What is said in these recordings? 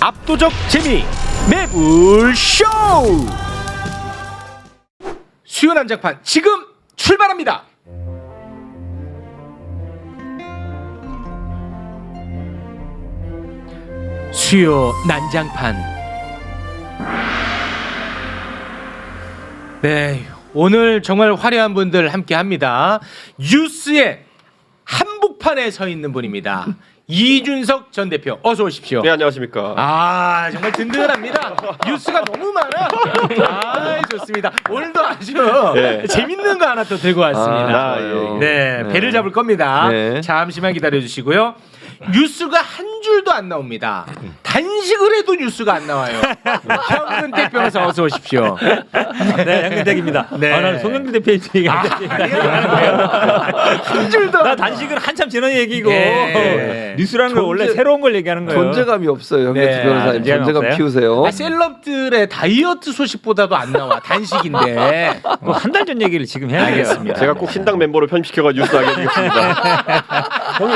압도적 재미 매불쇼. 수요 난장판 지금 출발합니다. 수요 난장판. 네, 오늘 정말 화려한 분들 함께합니다. 뉴스의 한복판에 서 있는 분입니다. 이준석 전 대표, 어서 오십시오. 네, 안녕하십니까. 아, 정말 든든합니다. 뉴스가 너무 많아. 아, 좋습니다. 오늘도 아주 네. 재밌는 거 하나 또 들고 왔습니다. 좋아요. 네, 배를 잡을 겁니다. 네. 잠시만 기다려주시고요. 뉴스가 한 줄도 안 나옵니다. 단식을 해도 뉴스가 안 나와요. 현근택 변호사 어서 오십시오. 네, 양근택입니다. 네. 난 송영길 대표 얘기하는데 한 줄도 나 단식은 한참 지난 얘기고 네. 뉴스라는 건 원래 새로운 걸 얘기하는 거예요. 존재감이 없어요. 네. 네. 변호사님 존재감 존재감 없어요? 키우세요. 아, 셀럽들의 다이어트 소식보다도 안 나와. 단식인데. 한 달 전 얘기를 지금 해야 돼요. 알겠습니다. 제가 꼭 신당 멤버로 편입시켜가지고 뉴스 하게 해드리겠습니다.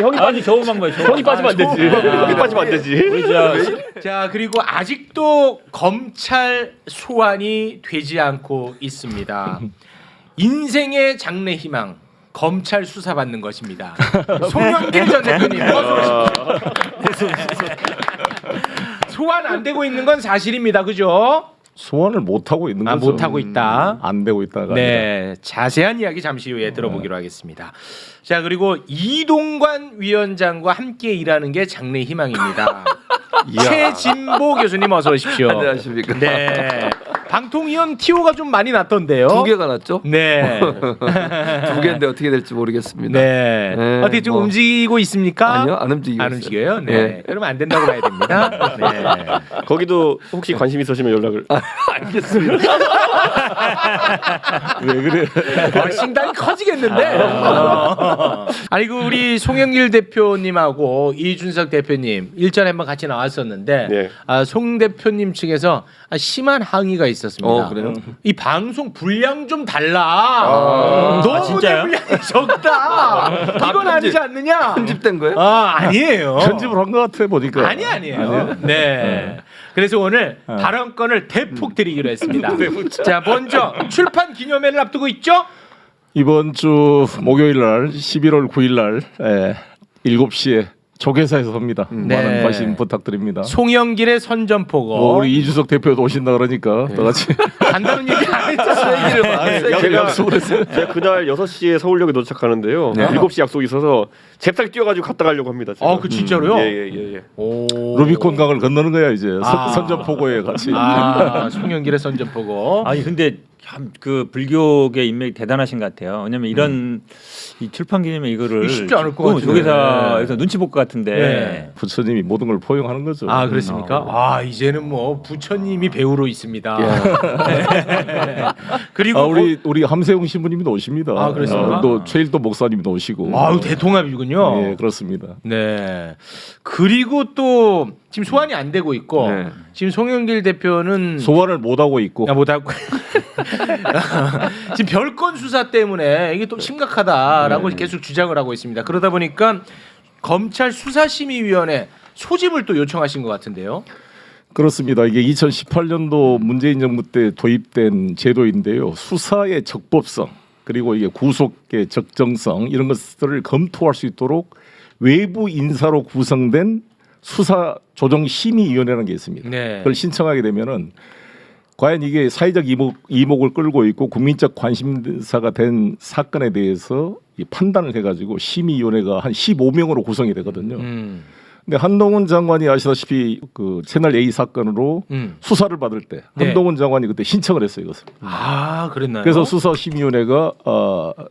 형이 아니 저음한 거예요. 형이 빠지면 안 되지. 형이 빠지면 안 되지. 우리 저 자, 그리고 아직도 검찰 소환이 되지 않고 있습니다. 인생의 장래 희망, 검찰 수사 받는 것입니다. 송영길 전 대표님 어서 오십시오. 소환 안 되고 있는 건 사실입니다. 그죠? 소환을 못 하고 있는 거죠. 못 하고 있다. 안 되고 있다가 네, 자세한 이야기 잠시 후에 들어보기로 하겠습니다. 자, 그리고 이동관 위원장과 함께 일하는 게 장래 희망입니다. 최진보 교수님 어서 오십시오. 안녕하십니까. 네, 방통위원 티오가 좀 많이 났던데요. 2개가 났죠? 네, 2개인데 어떻게 될지 모르겠습니다. 네. 네, 어떻게 좀 뭐. 움직이고 있습니까? 아니요, 안 움직이고 안 있어요. 움직여요. 네. 네. 그러면 안 된다고 봐야 됩니다. 네. 거기도 혹시 관심 있으시면 연락을. 알겠습니다. 왜 그래? 신당이 커지겠는데. 아니 그 우리 송영길 대표님하고 이준석 대표님 일전에 한번 같이 나왔었는데 네. 송 대표님 측에서 심한 항의가 있었습니다. 그래요? 이 방송 분량 좀 달라. 너무 진짜요? 분량이 적다. 이건 아니지 않느냐? 편집된 거예요? 아니에요. 편집을 한 것 같아 보니까. 아니에요. 네. 그래서 오늘 발언권을 대폭 드리기로 했습니다. 자, 먼저 출판 기념회를 앞두고 있죠? 이번 주 목요일 날 11월 9일 날 7시에 조계사에서 섭니다. 네. 많은 관심 부탁드립니다. 송영길의 선전포고. 우리 이준석 대표도 오신다 그러니까 다 같이 간다는 얘기 안 했잖아요. 제가 그날 6시에 서울역에 도착하는데요. 7시 약속이 있어서 잽싸게 뛰어가지고 갔다 가려고 합니다. 제가. 그 진짜로요? 예. 오. 루비콘 강을 건너는 거야 이제 선전포고에 같이. 송영길의 선전포고. 아니 근데 참 그 불교계 인맥이 대단하신 것 같아요. 왜냐면 이런 이 출판 기념회 이거를 쉽지 않을 것 같은데. 조계사에서 눈치 볼 것 같은데. 네. 부처님이 모든 걸 포용하는 거죠. 그렇습니까? 이제는 뭐 부처님이 배우로 있습니다. 네. 그리고 우리 함세웅 신부님도 오십니다. 그렇습니까? 또 최일도 목사님도 오시고. 대통합이군요. 예, 그렇습니다. 네. 그리고 또 지금 소환이 안 되고 있고 네. 지금 송영길 대표는 소환을 못 하고 있고. 못하고 지금 별건 수사 때문에 이게 또 심각하다라고 계속 주장을 하고 있습니다. 그러다 보니까 검찰 수사심의위원회 소집을 또 요청하신 것 같은데요. 그렇습니다. 이게 2018년도 문재인 정부 때 도입된 제도인데요. 수사의 적법성 그리고 이게 구속의 적정성 이런 것들을 검토할 수 있도록 외부 인사로 구성된 수사조정심의위원회라는 게 있습니다. 네. 그걸 신청하게 되면은 과연 이게 사회적 이목을 끌고 있고 국민적 관심사가 된 사건에 대해서 이 판단을 해가지고 심의위원회가 한 15명으로 구성이 되거든요. 근데 한동훈 장관이 아시다시피 그 채널 A 사건으로 수사를 받을 때 네. 한동훈 장관이 그때 신청을 했어요 이것을. 그랬나요? 그래서 수사심의위원회가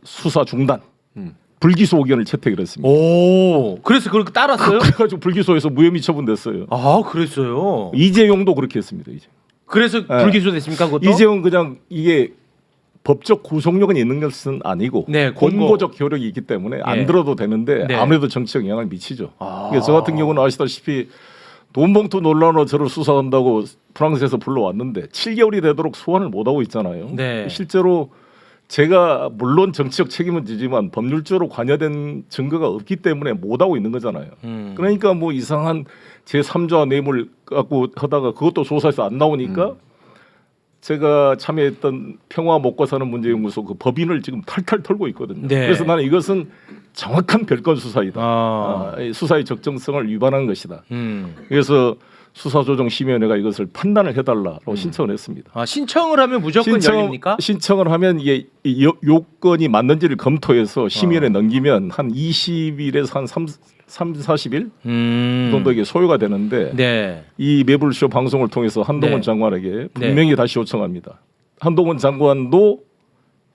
수사 중단, 불기소 의견을 채택을 했습니다. 오, 그래서 그렇게 따랐어요? 그래가지고 불기소에서 무혐의 처분됐어요. 그랬어요. 이재용도 그렇게 했습니다. 이제. 그래서 불기소 됐습니까? 그것도? 이재용 그냥 이게 법적 구속력은 있는 것은 아니고 네, 권고적 효력이 있기 때문에 안 들어도 되는데 네. 아무래도 정치적 영향을 미치죠. 그래서 저 같은 경우는 아시다시피 돈봉투 논란으로 저를 수사한다고 프랑스에서 불러왔는데 7개월이 되도록 소환을 못하고 있잖아요. 네. 실제로 제가 물론 정치적 책임은 지지만 법률적으로 관여된 증거가 없기 때문에 못 하고 있는 거잖아요. 그러니까 뭐 이상한 제3자 뇌물 갖고 하다가 그것도 조사에서 안 나오니까 제가 참여했던 평화 먹고 사는 문제연구소 그 법인을 지금 탈탈 털고 있거든요. 네. 그래서 나는 이것은 정확한 별건 수사이다. 아. 이 수사의 적정성을 위반한 것이다. 그래서 수사조정심의위원회가 이것을 판단을 해달라고 신청을 했습니다. 아, 신청을 하면 무조건 열립니까? 신청을 하면 이게 요건이 맞는지를 검토해서 심의원에 넘기면 한 20일에서 한 40일 정도 이게 소요가 되는데 네. 이 매불쇼 방송을 통해서 한동훈 네. 장관에게 분명히 다시 요청합니다. 한동훈 장관도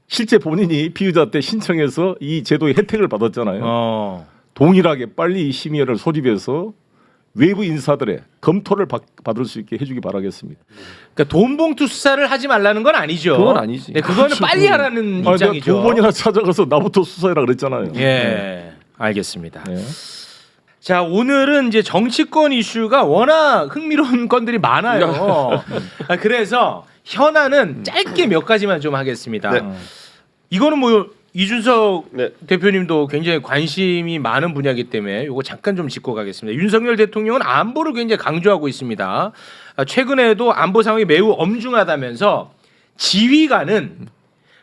실제 본인이 피의자 때 신청해서 이 제도의 혜택을 받았잖아요. 동일하게 빨리 이 심의원을 소집해서 외부 인사들의 검토를 받을 수 있게 해주기 바라겠습니다. 그러니까 돈봉투 수사를 하지 말라는 건 아니죠. 그건 아니지. 네, 그거는 빨리 하라는 아니, 입장이죠. 내가 2번이나 찾아가서 나부터 수사해라 그랬잖아요. 예, 알겠습니다. 네. 자, 오늘은 이제 정치권 이슈가 워낙 흥미로운 건들이 많아요. 그래서 현안은 짧게 몇 가지만 좀 하겠습니다. 네. 이거는 뭐 이준석 네. 대표님도 굉장히 관심이 많은 분야이기 때문에 이거 잠깐 좀 짚고 가겠습니다. 윤석열 대통령은 안보를 굉장히 강조하고 있습니다. 최근에도 안보 상황이 매우 엄중하다면서 지휘관은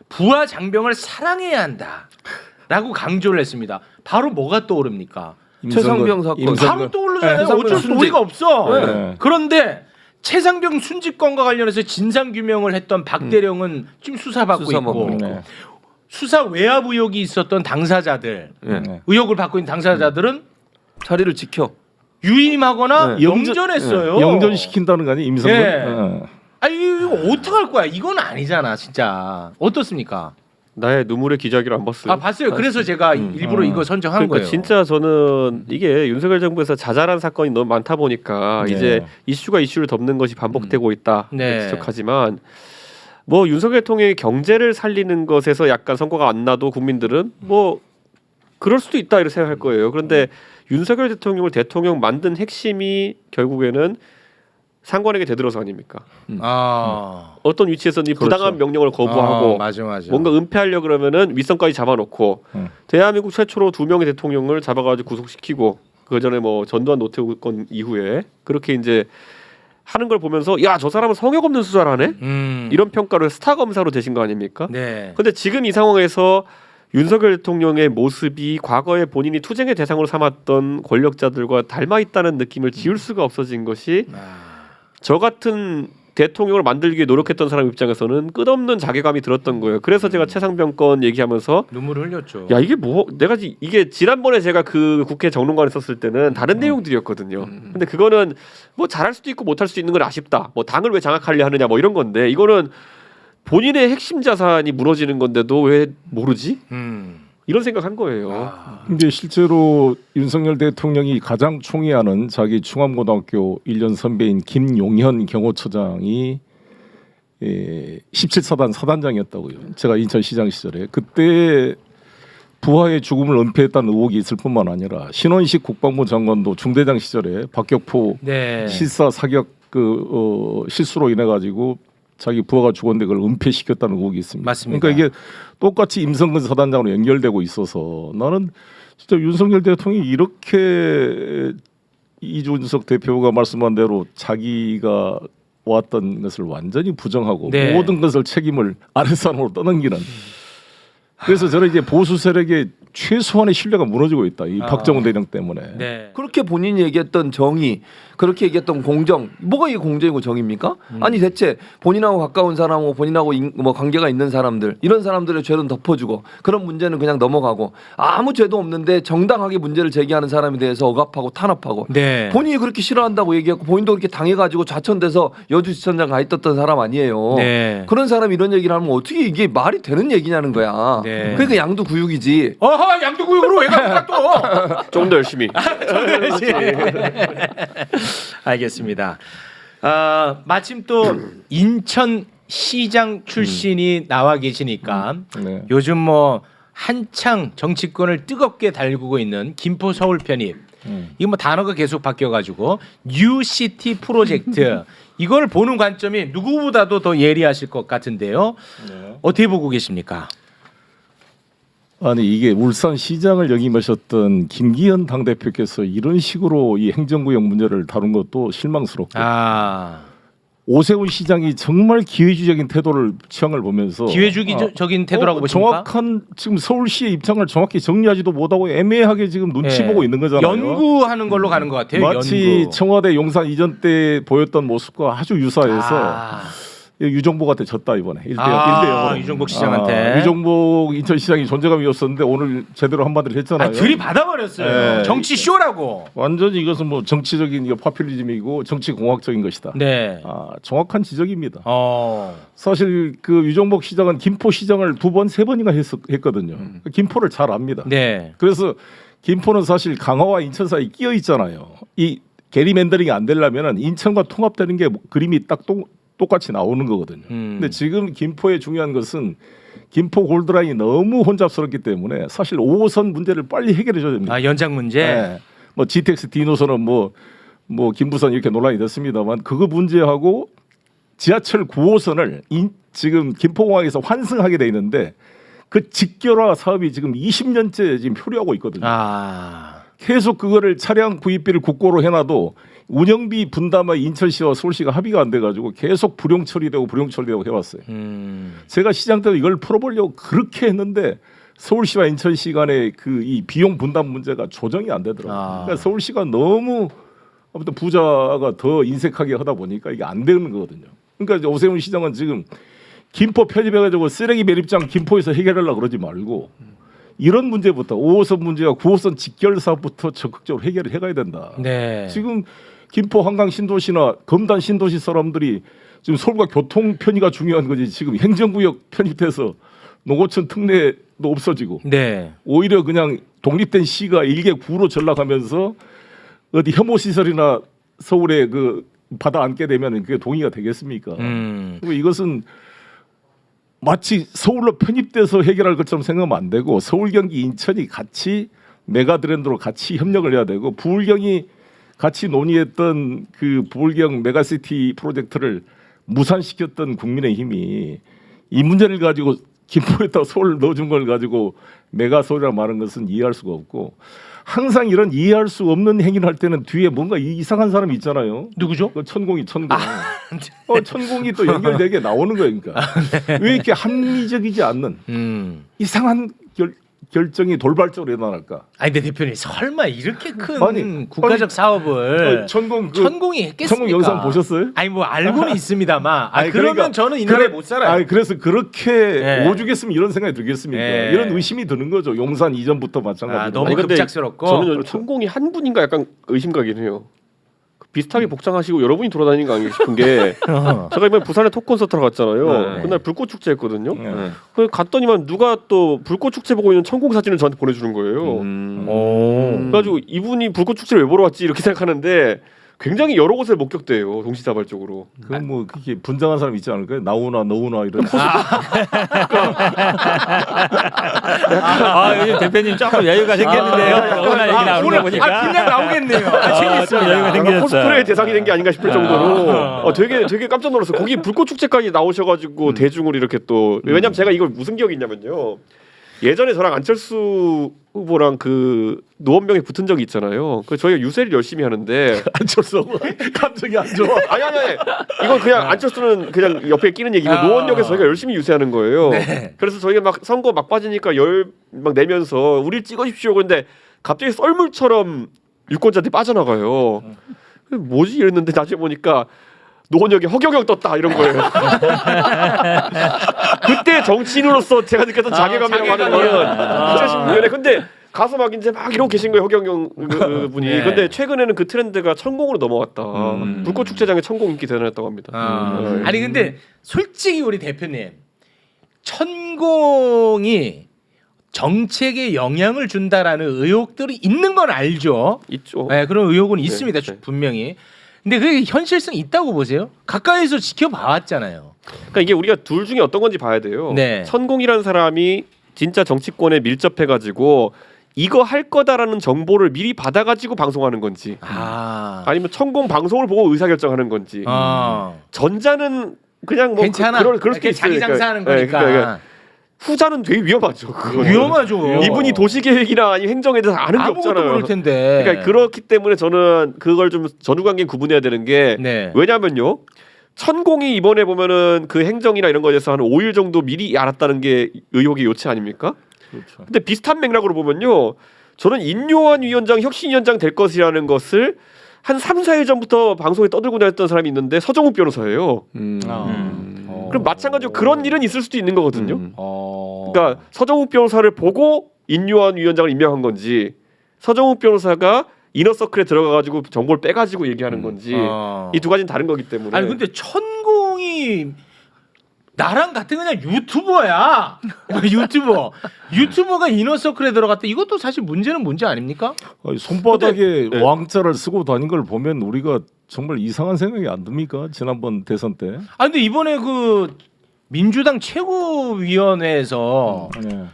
부하 장병을 사랑해야 한다라고 강조를 했습니다. 바로 뭐가 떠오릅니까? 최상병 사건. 바로 떠오르잖아요. 네, 어쩔 수 순직. 도리가 없어. 네. 그런데 최상병 순직건과 관련해서 진상 규명을 했던 박 대령은 지금 수사받고 수사받고 있고 네. 수사 외압 의혹이 있었던 당사자들 네. 의혹을 받고 있는 당사자들은 자리를 지켜. 유임하거나 네. 영전했어요. 영전시킨다는 거 아니에요? 임성근? 예. 아니 이거 어떻게 할 거야? 이건 아니잖아, 진짜. 어떻습니까? 나의 눈물의 기저귀를 안 봤어요. 아 봤어요. 그래서 제가 일부러 이거 선정한 그러니까 거예요. 진짜 저는 이게 윤석열 정부에서 자잘한 사건이 너무 많다 보니까 네. 이제 이슈가 이슈를 덮는 것이 반복되고 있다 네. 지적하지만 뭐 윤석열 대통령이 경제를 살리는 것에서 약간 성과가 안 나도 국민들은 뭐 그럴 수도 있다 이렇게 생각할 거예요. 그런데 윤석열 대통령을 대통령 만든 핵심이 결국에는 상관에게 되들어서 아닙니까? 아 어떤 위치에서는 이 부당한 명령을 거부하고 맞아. 뭔가 은폐하려 그러면은 윗선까지 잡아놓고 대한민국 최초로 2명의 대통령을 잡아가지고 구속시키고 그 전에 뭐 전두환 노태우 건 이후에 그렇게 이제 하는 걸 보면서 야 저 사람은 성역 없는 수사를 하네 이런 평가를 스타 검사로 되신 거 아닙니까? 네. 근데 지금 이 상황에서 윤석열 대통령의 모습이 과거에 본인이 투쟁의 대상으로 삼았던 권력자들과 닮아 있다는 느낌을 지울 수가 없어진 것이 저 같은 대통령을 만들기 위해 노력했던 사람 입장에서는 끝없는 자괴감이 들었던 거예요. 그래서 제가 최상병 건 얘기하면서 눈물을 흘렸죠. 야 이게 뭐 내가 이게 지난번에 제가 그 국회 정론관에 썼을 때는 다른 내용들이었거든요. 근데 그거는 뭐 잘할 수도 있고 못할 수도 있는 건 아쉽다. 뭐 당을 왜 장악하려 하느냐 뭐 이런 건데 이거는 본인의 핵심 자산이 무너지는 건데도 왜 모르지? 이런 생각한 거예요. 근데 실제로 윤석열 대통령이 가장 총애하는 자기 충암고등학교 1년 선배인 김용현 경호처장이 17사단 사단장이었다고요. 제가 인천시장 시절에 그때 부하의 죽음을 은폐했다는 의혹이 있을 뿐만 아니라 신원식 국방부 장관도 중대장 시절에 박격포 네. 실사 사격 실수로 인해 가지고 자기 부하가 죽었는데 그걸 은폐시켰다는 의혹이 있습니다. 맞습니다. 그러니까 이게 똑같이 임성근 사단장으로 연결되고 있어서 나는 진짜 윤석열 대통령이 이렇게 이준석 대표가 말씀한 대로 자기가 왔던 것을 완전히 부정하고 네. 모든 것을 책임을 아랫사람으로 떠넘기는. 그래서 저는 이제 보수 세력의 최소한의 신뢰가 무너지고 있다. 이 박정훈 대령 때문에. 네. 그렇게 본인이 얘기했던 정의, 그렇게 얘기했던 공정, 뭐가 이게 공정이고 정의입니까? 아니 대체 본인하고 가까운 사람하고 본인하고 뭐 관계가 있는 사람들 이런 사람들의 죄는 덮어주고 그런 문제는 그냥 넘어가고 아무 죄도 없는데 정당하게 문제를 제기하는 사람에 대해서 억압하고 탄압하고 네. 본인이 그렇게 싫어한다고 얘기했고 본인도 그렇게 당해가지고 좌천돼서 여주지천장 가 있었던 사람 아니에요. 네. 그런 사람이 이런 얘기를 하면 어떻게 이게 말이 되는 얘기냐는 거야. 네. 그러니까 양두구육이지. 어허 양두구육으로 왜 갑니까 또? 좀 더 열심히. 알겠습니다. 마침 또 인천 시장 출신이 나와 계시니까 네. 요즘 뭐 한창 정치권을 뜨겁게 달구고 있는 김포 서울 편입. 이거 뭐 단어가 계속 바뀌어가지고 뉴시티 프로젝트 이걸 보는 관점이 누구보다도 더 예리하실 것 같은데요. 어떻게 보고 계십니까? 아니 이게 울산시장을 역임하셨던 김기현 당대표께서 이런 식으로 이 행정구역 문제를 다룬 것도 실망스럽고 오세훈 시장이 정말 기회주의적인 태도를 취한 보면서 기회주의적인 태도라고 보십니까? 정확한 지금 서울시의 입장을 정확히 정리하지도 못하고 애매하게 지금 눈치 보고 있는 거잖아요. 연구하는 걸로 가는 것 같아요. 마치 연구. 청와대 용산 이전 때 보였던 모습과 아주 유사해서 유정복한테 졌다 이번에 1대0. 유정복 시장한테. 유정복 인천시장이 존재감이었었는데 오늘 제대로 한마디를 했잖아요. 들이받아버렸어요. 네. 정치 쇼라고. 완전히 이것은 뭐 정치적인 이거 파퓰리즘이고 정치 공학적인 것이다. 네. 정확한 지적입니다. 어. 사실 그 유정복 시장은 김포 시장을 2번, 3번인가 했거든요. 김포를 잘 압니다. 네. 그래서 김포는 사실 강화와 인천 사이 끼어 있잖아요. 이 게리맨더링이 안 되려면은 인천과 통합되는 게 그림이 딱 똑같이 나오는 거거든요. 근데 지금 김포의 중요한 것은 김포 골드라인이 너무 혼잡스럽기 때문에 사실 5호선 문제를 빨리 해결해 줘야 됩니다. 연장 문제. 네. 뭐 GTX D 노선은 뭐 김부선 이렇게 논란이 됐습니다만 그거 문제하고 지하철 9호선을 지금 김포공항에서 환승하게 돼 있는데 그 직결화 사업이 지금 20년째 지금 표류하고 있거든요. 계속 그거를 차량 구입비를 국고로 해놔도 운영비 분담과 인천시와 서울시가 합의가 안 돼가지고 계속 불용 처리되고 해왔어요. 제가 시장 때도 이걸 풀어보려고 그렇게 했는데 서울시와 인천시 간의 그 이 비용 분담 문제가 조정이 안 되더라고요. 그러니까 서울시가 너무 아무튼 부자가 더 인색하게 하다 보니까 이게 안 되는 거거든요. 그러니까 이제 오세훈 시장은 지금 김포 편입해가지고 쓰레기 매립장 김포에서 해결하려고 그러지 말고 이런 문제부터 5호선 문제와 9호선 직결 사업부터 적극적으로 해결을 해가야 된다. 네. 지금 김포 한강 신도시나 검단 신도시 사람들이 지금 서울과 교통 편의가 중요한 거지 지금 행정구역 편입돼서 농어촌 특례도 없어지고 네. 오히려 그냥 독립된 시가 일개 구로 전락하면서 어디 혐오 시설이나 서울에 그 받아 안게 되면 그게 동의가 되겠습니까? 그리고 이것은 마치 서울로 편입돼서 해결할 것처럼 생각하면 안 되고 서울, 경기, 인천이 같이 메가트렌드로 같이 협력을 해야 되고 부울경이 같이 논의했던 그 부울경 메가시티 프로젝트를 무산시켰던 국민의힘이 이 문제를 가지고 김포에다 서울 넣어준 걸 가지고 메가서울이라고 말하는 것은 이해할 수가 없고 항상 이런 이해할 수 없는 행위를 할 때는 뒤에 뭔가 이상한 사람이 있잖아요. 누구죠? 그 천공이. 천공이 또 연결되게 나오는 거예요. 그러니까 왜 이렇게 합리적이지 않는 이상한 결정이 돌발적으로 일어날까? 아니 근데 대표님 설마 이렇게 큰 아니, 국가적 사업을 천공이 했겠습니까? 천공 영상 보셨어요? 아니 뭐 알고는 있습니다만 그러면 그러니까, 저는 이 나라에 못 살아요. 아니 그래서 그렇게 오죽했으면 이런 생각이 들겠습니까? 네. 이런 의심이 드는 거죠. 용산 이전부터 마찬가지로. 너무 근데 급작스럽고. 저는 요즘 천공이 한 분인가 약간 의심가긴 해요. 비슷하게 복장하시고 여러분이 돌아다니는 거 아닌가 싶은 게 제가 이번에 부산에 톡 콘서트를 갔잖아요. 네. 그날 불꽃 축제 했거든요. 갔더니만 누가 또 불꽃 축제 보고 있는 천공 사진을 저한테 보내주는 거예요. 그래가지고 이분이 불꽃 축제를 왜 보러 왔지 이렇게 생각하는데 굉장히 여러 곳에 목격돼요. 동시다발적으로. 그건 뭐 그렇게 분장한 사람 있지 않을까요? 나오나 너우나 이런. 요즘 대표님 조금 여유가 생겼는데요. 오늘 얘기 나오는 거 보니까. 그냥 나오겠네요. 좀 여유가 생겼어요. 코스프레 대상이 된 게 아닌가 싶을 정도로 되게 깜짝 놀랐어요. 거기 불꽃 축제까지 나오셔가지고 대중으로 이렇게 또 왜냐면 제가 이걸 무슨 기억이 있냐면요. 예전에 저랑 안철수 후보랑 그 노원병에 붙은 적이 있잖아요. 그 저희가 유세를 열심히 하는데 안철수 감정이 안 좋아. 아니 이건 그냥 안철수는 그냥 옆에 끼는 얘기고 노원역에서 저희가 열심히 유세하는 거예요. 네. 그래서 저희가 막 선거 막 빠지니까 열 막 내면서 우리를 찍어주십시오. 근데 갑자기 썰물처럼 유권자들이 빠져나가요. 뭐지 이랬는데 나중에 보니까 노원역에 허경영 떴다 이런 거예요. 그때 정치인으로서 제가 느꼈던 자괴감이라고 하는 거는 2016년에 근데 가서 막 이제 막 이러고 계신 거예요. 허경영 그 분이. 네. 근데 최근에는 그 트렌드가 천공으로 넘어왔다. 불꽃 축제장에 천공 인기 대단했다고 합니다. 아니 근데 솔직히 우리 대표님 천공이 정책에 영향을 준다라는 의혹들이 있는 건 알죠. 있죠. 네, 그런 의혹은 있습니다. 네. 분명히. 근데 그게 현실성 있다고 보세요? 가까이서 지켜봐왔잖아요. 그러니까 이게 우리가 둘 중에 어떤 건지 봐야 돼요. 네. 천공이라는 사람이 진짜 정치권에 밀접해가지고 이거 할 거다라는 정보를 미리 받아가지고 방송하는 건지 아니면 천공 방송을 보고 의사결정하는 건지 전자는 그냥 뭐 괜찮아. 그럴 수도 있어요. 자기 장사하는 그러니까, 거니까. 그러니까 후자는 되게 위험하죠. 그거는. 위험하죠. 이분이 도시계획이나 아니 행정에 대해서 아는 게 아무것도 없잖아요. 모를 텐데. 그러니까 그렇기 때문에 저는 그걸 좀 전후관계 구분해야 되는 게 네. 왜냐면요. 천공이 이번에 보면은 그 행정이나 이런 거에 대해서 한 5일 정도 미리 알았다는 게 의혹의 요체 아닙니까? 그렇죠. 근데 비슷한 맥락으로 보면요. 저는 인요한 위원장 혁신위원장 될 것이라는 것을 한 3, 4일 전부터 방송에 떠들고 다녔던 사람이 있는데 서정욱 변호사예요. 그럼 마찬가지로 그런 일은 있을 수도 있는 거거든요. 그러니까 서정욱 변호사를 보고 인요한 위원장을 임명한 건지 서정욱 변호사가 이너서클에 들어가가지고 정보를 빼가지고 얘기하는 건지 이 두 가지는 다른 거기 때문에. 아니 근데 천공이 나랑 같은 그냥 유튜버야. 유튜버가 이너서클에 들어갔다. 이것도 사실 문제는 문제 아닙니까? 아니, 손바닥에 네. 왕자를 쓰고 다닌 걸 보면 우리가 정말 이상한 생각이 안 듭니까? 지난번 대선 때. 아 근데 이번에 그 민주당 최고위원회에서 네.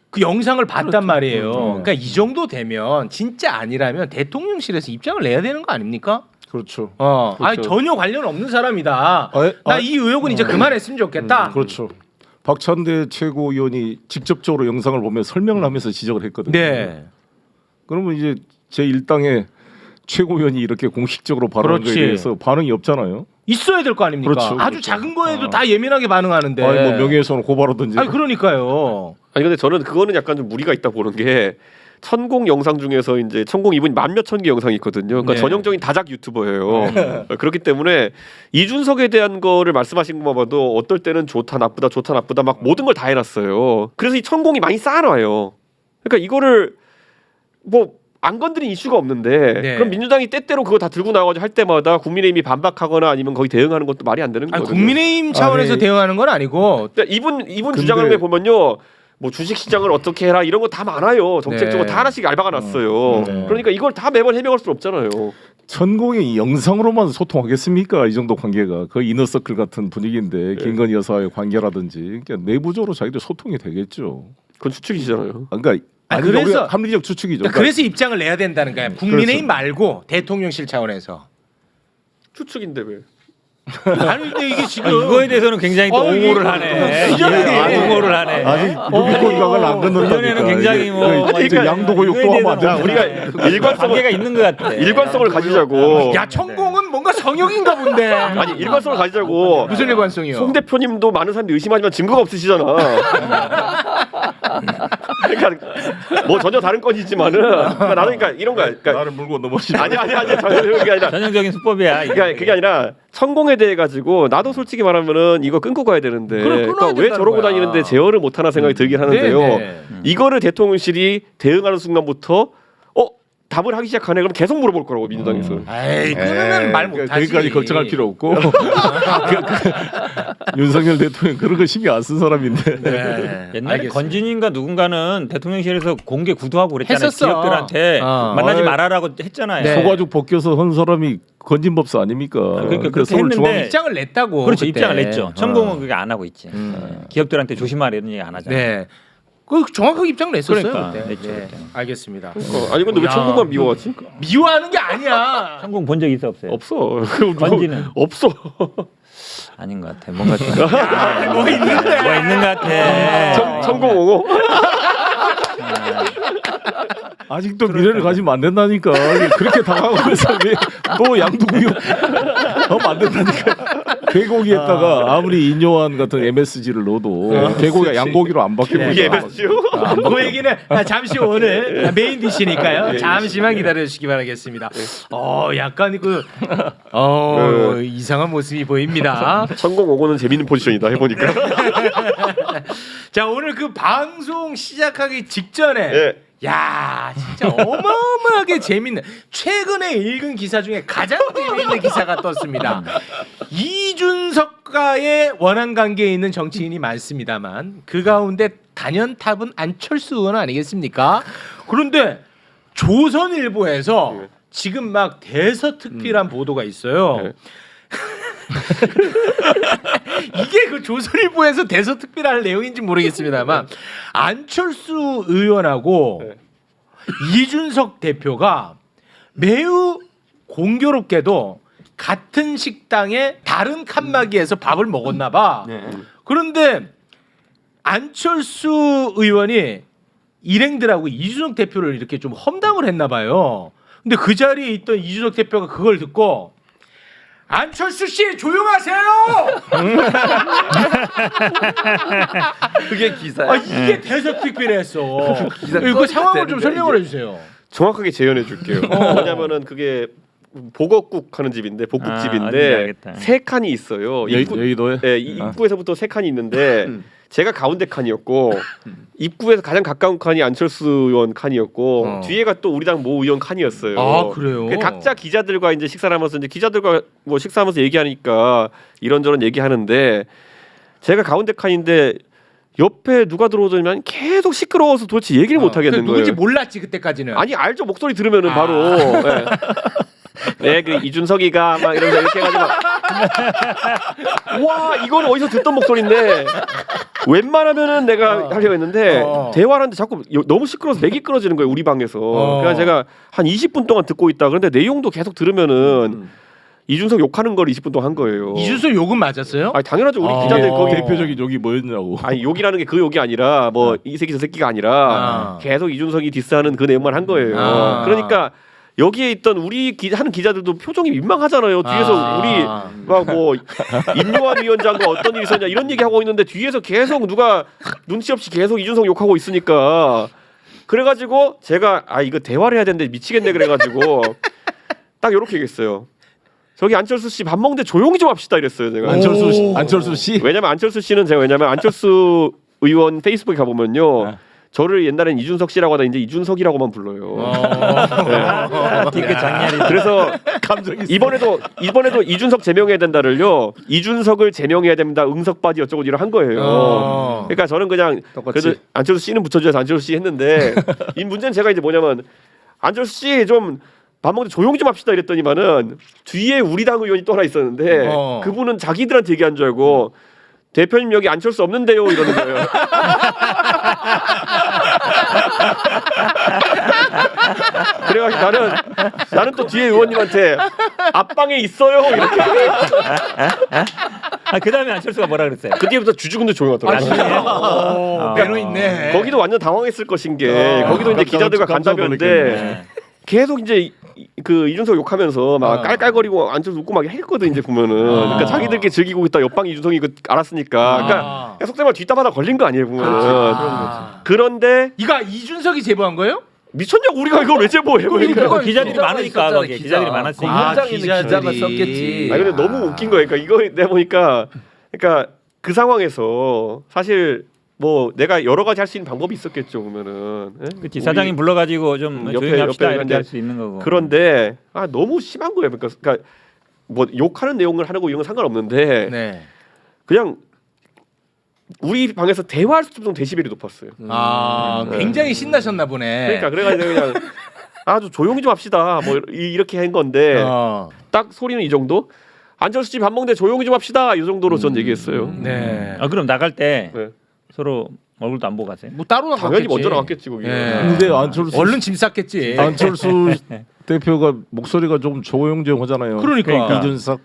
그 영상을 봤단 말이에요. 네. 그러니까 이 정도 되면 진짜 아니라면 대통령실에서 입장을 내야 되는 거 아닙니까? 그렇죠. 아니 전혀 관련 없는 사람이다. 나 이 의혹은 이제 그만했으면 좋겠다. 그렇죠. 박찬대 최고위원이 직접적으로 영상을 보면 설명을 하면서 지적을 했거든요. 네. 그러면 이제 제 일당의 최고위원이 이렇게 공식적으로 발언한 거에 그렇지. 대해서 반응이 없잖아요. 있어야 될 거 아닙니까? 그렇죠, 아주 그렇죠. 작은 거에도 다 예민하게 반응하는데. 아니 뭐 명예훼손 고발하든지. 아니 그러니까요. 아니 근데 저는 그거는 약간 좀 무리가 있다 보는 게 천공 영상 중에서 이제 천공 이분이 만몇천 개 영상이 있거든요. 그러니까 네. 전형적인 다작 유튜버예요. 그렇기 때문에 이준석에 대한 거를 말씀하신 것만 봐도 어떨 때는 좋다 나쁘다 막 모든 걸 다 해놨어요. 그래서 이 천공이 많이 쌓아놔요. 그러니까 이거를 뭐 안 건드린 이슈가 없는데 네. 그럼 민주당이 때때로 그거 다 들고 나와가지고 할 때마다 국민의힘이 반박하거나 아니면 거기 대응하는 것도 말이 안 되는 아니, 거거든요. 국민의힘 차원에서 아니, 대응하는 건 아니고. 그러니까 이분 근데- 주장하는 게 보면요. 뭐 주식 시장을 어떻게 해라 이런 거 다 많아요. 정책적으로 네. 다 하나씩 알바가 났어요. 네. 그러니까 이걸 다 매번 해명할 수는 없잖아요. 천공이 영상으로만 소통하겠습니까? 이 정도 관계가 거의 이너서클 같은 분위기인데 김건희 여사의 관계라든지 그러니까 내부적으로 자기들 소통이 되겠죠. 그건 추측이시잖아요. 그러니까 아니, 아니, 그래서- 그래서 합리적 추측이죠. 그러니까 그래서 입장을 내야 된다는 거야. 국민의힘 말고 대통령실 차원에서. 추측인데 왜? 아니 근데 이게 지금 이거에 대해서는 굉장히 또 옹호를 하네. 이전에- 옹호를 하네. 아직 누비고기각을 안 건너니까. 이전에는 굉장히 뭐 그러니까 양도고육 또 하면 안 돼. 우리가 일관성을 관계가 있는 것 같아. 일관성을 가지자고. 야 천공은 뭔가 성역인가 본데. 아니 일관성을 가지자고. 무슨 일관성이요? 송 대표님도 많은 사람들이 의심하지만 증거가 없으시잖아. 그러니까 뭐 전혀 다른 건이지만은 그러니까 나는 그러니까 이런 거야. 그러니까 나를 물고 넘어지. 아니 전혀 그런 게 아니라 전형적인 수법이야. 이게. 그게 아니라 성공에 대해 가지고 나도 솔직히 말하면은 이거 끊고 가야 되는데 그래, 끊어야 그러니까 왜 된다는 저러고 거야. 다니는데 제어를 못하나 생각이 들긴 하는데요. 네. 이거를 대통령실이 대응하는 순간부터 답을 하기 시작하네 그럼 계속 물어볼 거라고 민주당에서. 에이 끊으면 말 못하지. 거기까지 걱정할 필요 없고 윤석열 대통령 그런 거 신경 안 쓴 사람인데. 네. 옛날에 알겠습니다. 건진인가 누군가는 대통령실에서 공개 구두하고 그랬잖아요. 했었어. 기업들한테 만나지 아이, 말아라고 했잖아요. 네. 소가죽 벗겨서 한 사람이 건진법사 아닙니까? 그러니까 그렇게 서울 중앙- 했는데 입장을 냈다고. 그렇죠. 그때. 입장을 냈죠. 천공은 그게 안 하고 있지. 기업들한테 조심하라 이런 얘기 안 하잖아요. 네. 그 정확하게 입장을 냈었어요. 그러니까. 그때. 냈죠, 네. 그때. 알겠습니다. 아니 근데 왜 야. 천공만 미워하지? 미워하는 게 아니야. 천공 본 적 있어 없어요? 없어. 건지는? 없어. 아닌 것 같아. 뭔가 좀 뭐 있는데. 뭐 있는 것 같아. 천공옹호. 아직도 미래를 가지면 안 된다니까. 그렇게 당하고 있는 사람이 또 양두구육 하면 안 된다니까. 개고기에다가 아무리 인요한 같은 MSG를 넣어도 개고기가 양고기로 안 바뀌고 네. 이게 MSG요? 그 얘기는 잠시 오늘 메인 디시니까요. 잠시만 기다려주시기 바라겠습니다. 약간 이상한 모습이 보입니다. 천공옹호는 재밌는 포지션이다 해보니까. 자 오늘 그 방송 시작하기 직전에 예. 야 진짜 어마어마하게 재밌는 최근에 읽은 기사 중에 가장 재밌는 기사가 떴습니다. 이준석과의 원한 관계에 있는 정치인이 많습니다만 그 가운데 단연탑은 안철수 의원 아니겠습니까? 그런데 조선일보에서 지금 막 대서특필한 보도가 있어요. 네. 이게 그 조선일보에서 대서특필할 내용인지 모르겠습니다만 안철수 의원하고 이준석 대표가 매우 공교롭게도 같은 식당에 다른 칸막이에서 밥을 먹었나 봐. 그런데 안철수 의원이 일행들하고 이준석 대표를 이렇게 좀 험담을 했나 봐요. 근데 그 자리에 있던 이준석 대표가 그걸 듣고 안철수 씨 조용하세요. 그게 기사야. 이게 대서특필했어. 기사 이거 상황을 좀 되는데, 설명을 이게. 해주세요. 정확하게 재현해 줄게요. 뭐냐면은 그게 보거국 하는 집인데 어딘지 복국집인데 알겠다. 세 칸이 있어요. 여의도에 네, 입구에서부터 세 칸이 있는데 제가 가운데 칸이었고 입구에서 가장 가까운 칸이 안철수 의원 칸이었고 뒤에가 또 우리 당 모 의원 칸이었어요. 아, 그래요? 각자 기자들과 이제 식사를 하면서 이제 기자들과 뭐 식사하면서 얘기하니까 이런저런 얘기하는데 제가 가운데 칸인데 옆에 누가 들어오더니만 계속 시끄러워서 도대체 얘기를 못 하겠는 거예요. 누군지 몰랐지 그때까지는. 아니 알죠, 목소리 들으면은 바로. 네. 네, 그 이준석이가 막 이러면서 이렇게 해가지고 와 이거는 어디서 듣던 목소리인데 웬만하면은 내가 하려고 했는데 대화를 하는데 자꾸 너무 시끄러워서 맥이 끊어지는 거예요 우리 방에서. 그래서 제가 한 20분 동안 듣고 있다. 그런데 내용도 계속 들으면은 이준석 욕하는 걸 20분 동안 한 거예요. 이준석 욕은 맞았어요? 아니 당연하죠. 우리 기자들 거기 대표적인 욕이 뭐였냐고. 아니 욕이라는 게 그 욕이 아니라 뭐 이 새끼 저 새끼가 아니라 계속 이준석이 디스하는 그 내용만 한 거예요. 그러니까 여기에 있던 우리 하는 기자들도 표정이 민망하잖아요. 뒤에서 우리 막 뭐 임요한 위원장과 어떤 일이 있었냐 이런 얘기하고 있는데 뒤에서 계속 누가 눈치 없이 계속 이준석 욕하고 있으니까 그래가지고 제가 이거 대화를 해야 되는데 미치겠네 그래가지고 딱 이렇게 얘기했어요. 저기 안철수 씨 밥 먹는데 조용히 좀 합시다 이랬어요. 제가. 안철수 씨. 왜냐면 안철수 씨는 왜냐면 안철수 의원 페이스북에 가보면요. 저를 옛날엔 이준석 씨라고 하다 이제 이준석이라고만 불러요. 되게 장렬히. 그래서 감정이 이번에도 이준석 제명해야 된다를요. 이준석을 제명해야 됩니다. 응석바지 어쩌고 이런 한 거예요. 그러니까 저는 그냥 똑같이. 그래도 안철수 씨는 붙여줘서 안철수 씨 했는데 이 문제는 제가 이제 뭐냐면 안철수 씨 좀 밥 먹는데 조용히 좀 합시다 이랬더니만은 뒤에 우리 당 의원이 또 하나 있었는데 그분은 자기들한테 얘기한 줄 알고 대표님 여기 안철수 없는데요 이러는 거예요. 그래가지고 나는 또 뒤에 의원님한테 앞방에 있어요 이렇게. 그다음에 안철수가 뭐라 그랬어요? 그 뒤부터 주주군들 조용하더라고요. 매너 있네. 거기도 완전 당황했을 것인 게 거기도 이제 기자들과 간담회인데 계속 이제 그 이준석 욕하면서 막 깔깔거리고 안철수 웃고 막 했거든 이제 보면은. 그러니까 자기들끼리 즐기고 있다 옆방 이준석이 알았으니까. 그러니까 속된 말 뒷담화다 걸린 거 아니에요 보면은. 그런데 이거 이준석이 제보한 거예요? 미쳤냐고 우리가 이걸 왜 제보해? 그러니까 기자들이 많으니까 거기 기자들이 많았으니까. 현장에 있는 기자가 썼겠지. 아니 근데 너무 웃긴 거예요. 그러니까 이거 내가 보니까 그러니까 그 상황에서 사실 뭐 내가 여러 가지 할 수 있는 방법이 있었겠죠 보면은. 그치 사장님 불러가지고 좀 조용히 합시다 이렇게 할 수 있는 거고. 그런데 너무 심한 거예요. 그러니까 뭐 욕하는 내용을 하는 거 이런 건 상관없는데 네. 그냥 우리 방에서 대화할 수 없는 데시벨이 높았어요. 굉장히 신나셨나 보네. 그러니까 그래가지고 그냥 아주 조용히 좀 합시다. 뭐 이렇게 한 건데 딱 소리는 이 정도. 안철수 씨 밥 먹는데 조용히 좀 합시다. 이 정도로 전 얘기했어요. 네. 그럼 나갈 때 네. 서로 얼굴도 안 보고 가세요? 뭐 따로 나갔겠지. 당연히 먼저 나갔겠지 거기. 근데 안철수 얼른 짐 쌌겠지. 안철수 대표가 목소리가 좀 조용조용하잖아요. 그러니까. 이준석.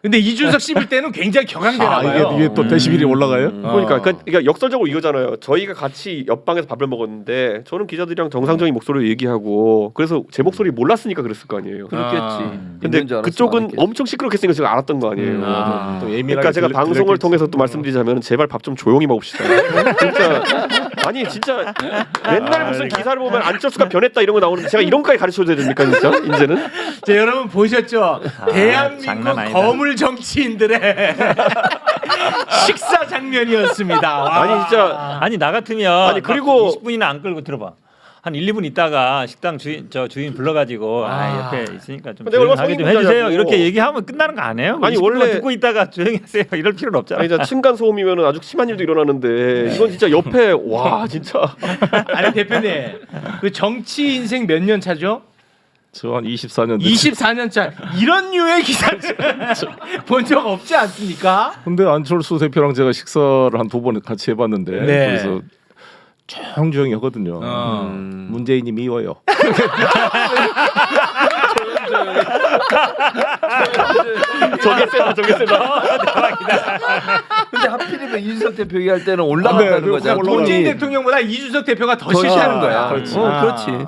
근데 이준석 씹을 때는 굉장히 격앙되나 봐요. 이게 또 데시벨이 올라가요? 그러니까 역설적으로 이거잖아요. 저희가 같이 옆방에서 밥을 먹었는데 저는 기자들이랑 정상적인 목소리로 얘기하고 그래서 제 목소리 몰랐으니까 그랬을 거 아니에요. 그렇겠지. 근데 있는 줄 알았으면 그쪽은 안 했겠지. 엄청 시끄럽게 했으니까 제가 알았던 거 아니에요. 또 예민하게 그러니까 제가 방송을 통해서 또 말씀드리자면 제발 밥 좀 조용히 먹읍시다. 진짜 아니 진짜 맨날 무슨 기사를 보면 안철수가 변했다 이런 거 나오는데 제가 이런 거까지 가르쳐줘야 됩니까 진짜 이제는? 자, 여러분 보셨죠? 대한민국 장난 아니다. 거물 정치인들의 식사 장면이었습니다. 와. 아니 진짜 아니 나 같으면 아니, 그리고- 20분이나 안 끌고 들어봐. 한 1, 2분 있다가 식당 주인 불러가지고 옆에 있으니까 좀 내가 얼마나 조용하게 좀 성의 해주세요. 문제냐고. 이렇게 얘기하면 끝나는 거 아니에요? 아니, 20분만 원래- 듣고 있다가 조용히 하세요. 이럴 필요는 없잖아. 아니 진짜 층간 소음이면 아주 심한 일도 일어나는데 이건 진짜 옆에 와 진짜 아니 대표님 그 정치 인생 몇 년 차죠? 저 한 24년. 24년 차. 이런 류의 기사는 본 적 없지 않습니까? 근데 안철수 대표랑 제가 식사를 한 2번 같이 해봤는데 네. 그래서 조용조용히 하거든요. 문재인이 미워요. 저게 세다. 근데 하필이면 이준석 대표 얘기할 때는 올라간다는 네, 거잖아. 문재인 돈이 대통령보다 이준석 대표가 더 더 싫다는 싫다는 거야. 거야. 그렇지.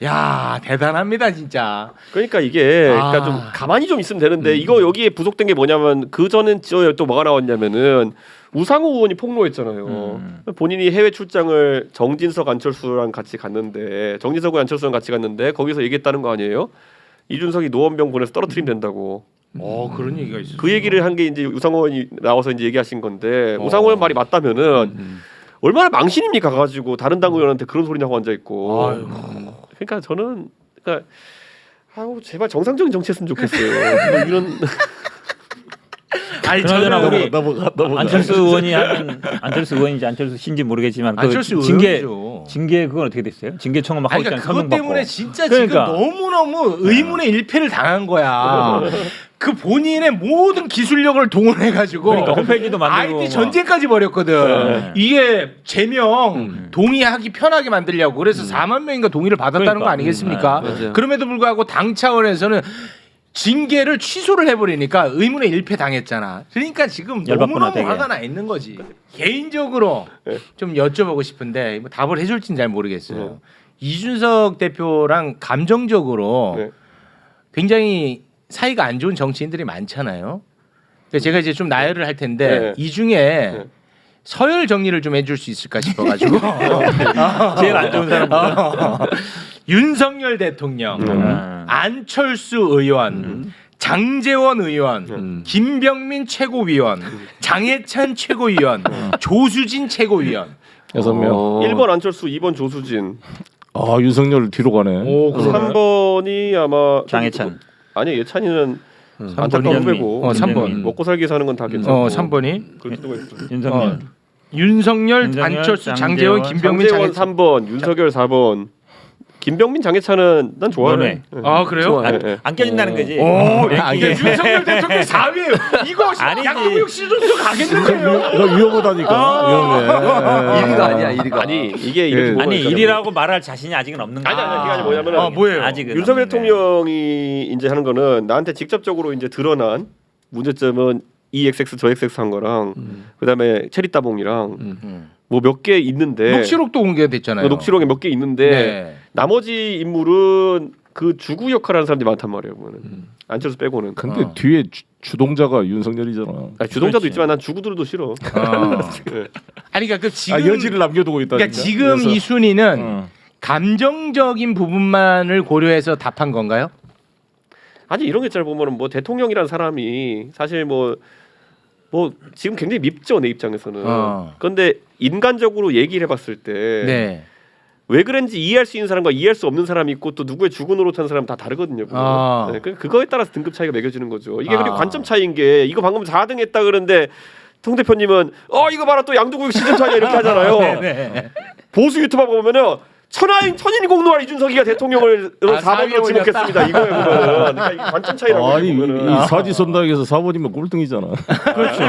야 대단합니다 진짜. 그러니까 이게 아. 그러니까 좀 가만히 좀 있으면 되는데 이거 여기에 부속된 게 뭐냐면 그 전엔 또 뭐가 나왔냐면은 우상호 의원이 폭로했잖아요. 본인이 해외 출장을 정진석 안철수랑 같이 갔는데 정진석과 안철수랑 같이 갔는데 거기서 얘기했다는 거 아니에요? 이준석이 노원병 보내서 떨어뜨리면 된다고. 그런 얘기가 있어. 그 얘기를 한 게 이제 우상호 의원이 나와서 이제 얘기하신 건데 어. 우상호 의원 말이 맞다면은 얼마나 망신입니까 가가지고 다른 당 의원한테 그런 소리냐고 앉아 있고. 아유. 그러니까 저는 그러니까 아우 제발 정상적인 정치했으면 좋겠어요. 뭐 이런 아니 그나저나 저는 우리 안철수 의원이 하는 안철수 의원인지 안철수 씨인지 모르겠지만 그 안철수 징계 의원이죠. 징계 그건 어떻게 됐어요? 징계 청원 막 하고 아니, 있잖아요. 그러니까 그것 서명 때문에 받고. 진짜 그러니까. 지금 너무너무 의문의 일패를 당한 거야. 그 본인의 모든 기술력을 동원해가지고 그러니까 홈페이지도 만들고 IT 막. 전쟁까지 벌였거든. 네. 이게 제명 동의하기 편하게 만들려고 그래서 4만 명인가 동의를 받았다는 그러니까. 거 아니겠습니까? 맞아요. 그럼에도 불구하고 당 차원에서는 징계를 취소를 해버리니까 의문의 일패 당했잖아. 그러니까 지금 열받구나, 너무너무 되게. 화가 나 있는 거지. 개인적으로 좀 여쭤보고 싶은데 뭐 답을 해줄지는 잘 모르겠어요. 이준석 대표랑 감정적으로 네. 굉장히 사이가 안 좋은 정치인들이 많잖아요. 그래서 제가 이제 좀 나열을 할 텐데 네. 이 중에 서열 정리를 좀 해줄 수 있을까 싶어가지고 제일 안 좋은 사람 윤석열 대통령, 안철수 의원, 장제원 의원, 김병민 최고위원, 장해찬 최고위원, 조수진 최고위원. 6명. 1번 안철수, 2번 조수진, 아 윤석열 뒤로 가네. 오, 그러네. 3번이 아마 장해찬. 아니 예찬이는 안타까운 삼번이 후배고 3번. 먹고 살기 사는 건 다 괜찮고 3번이 그럴 수도 있어. 윤석열. 윤석열, 윤석열, 안철수, 장제원, 장제원, 김병민, 장재원 장해찬. 3번, 윤석열 4번, 김병민, 장해찬은 난 좋아해. 너네. 아 그래요? 좋아요. 예, 예. 안 껴진다는 거지. 오, 랭킹에. 윤석열 대통령 4위예요. 이거 아니지. 양국육 시즌도 가겠는데요. 이거 위험하다니까. 위험해. 1위가 아니야 1위가. 아니 이게 이렇게 예. 보면 아니 있잖아요. 1위라고 말할 자신이 아직은 없는 거야. 아니 그게 뭐냐면은 뭐예요? 아직은 윤석열 없는데. 대통령이 이제 하는 거는 나한테 직접적으로 이제 드러난 문제점은 이 XX 저 XX 한 거랑 그다음에 체리 따봉이랑 뭐 몇 개 있는데 녹취록도 공개됐잖아요. 녹취록에 몇 개 있는데 네. 나머지 인물은 그 주구 역할하는 사람들이 많단 말이에요. 보면은 안철수 빼고는. 근데 뒤에 주동자가 윤석열이잖아. 아니, 주동자도 그렇지. 있지만 난 주구들도 싫어. 네. 아니 그러니까 그 지금 여지를 남겨두고 있다. 그러니까 지금 이 순위는 감정적인 부분만을 고려해서 답한 건가요? 아니 이런 게 잘 보면은 뭐 대통령이란 사람이 사실 뭐 지금 굉장히 밉죠 내 입장에서는. 그런데 인간적으로 얘기를 해봤을 때 왜 네. 그런지 이해할 수 있는 사람과 이해할 수 없는 사람이 있고 또 누구의 죽은 노릇한 사람 다 다르거든요. 네, 그거에 따라서 등급 차이가 매겨지는 거죠. 이게 그리고 관점 차이인 게 이거 방금 4등 했다 그러는데 송 대표님은 이거 봐라 또 양두구육 시즌 차이야 이렇게 하잖아요. 네. 보수 유튜버 보면은 천인 공노할 이준석이가 대통령을 4번으로 지목했습니다. 이거에 보면은 그러니까 이게 관점 차이라고 아니 보면은. 이 사지선다에서 4번이면 꼴등이잖아. 그렇죠.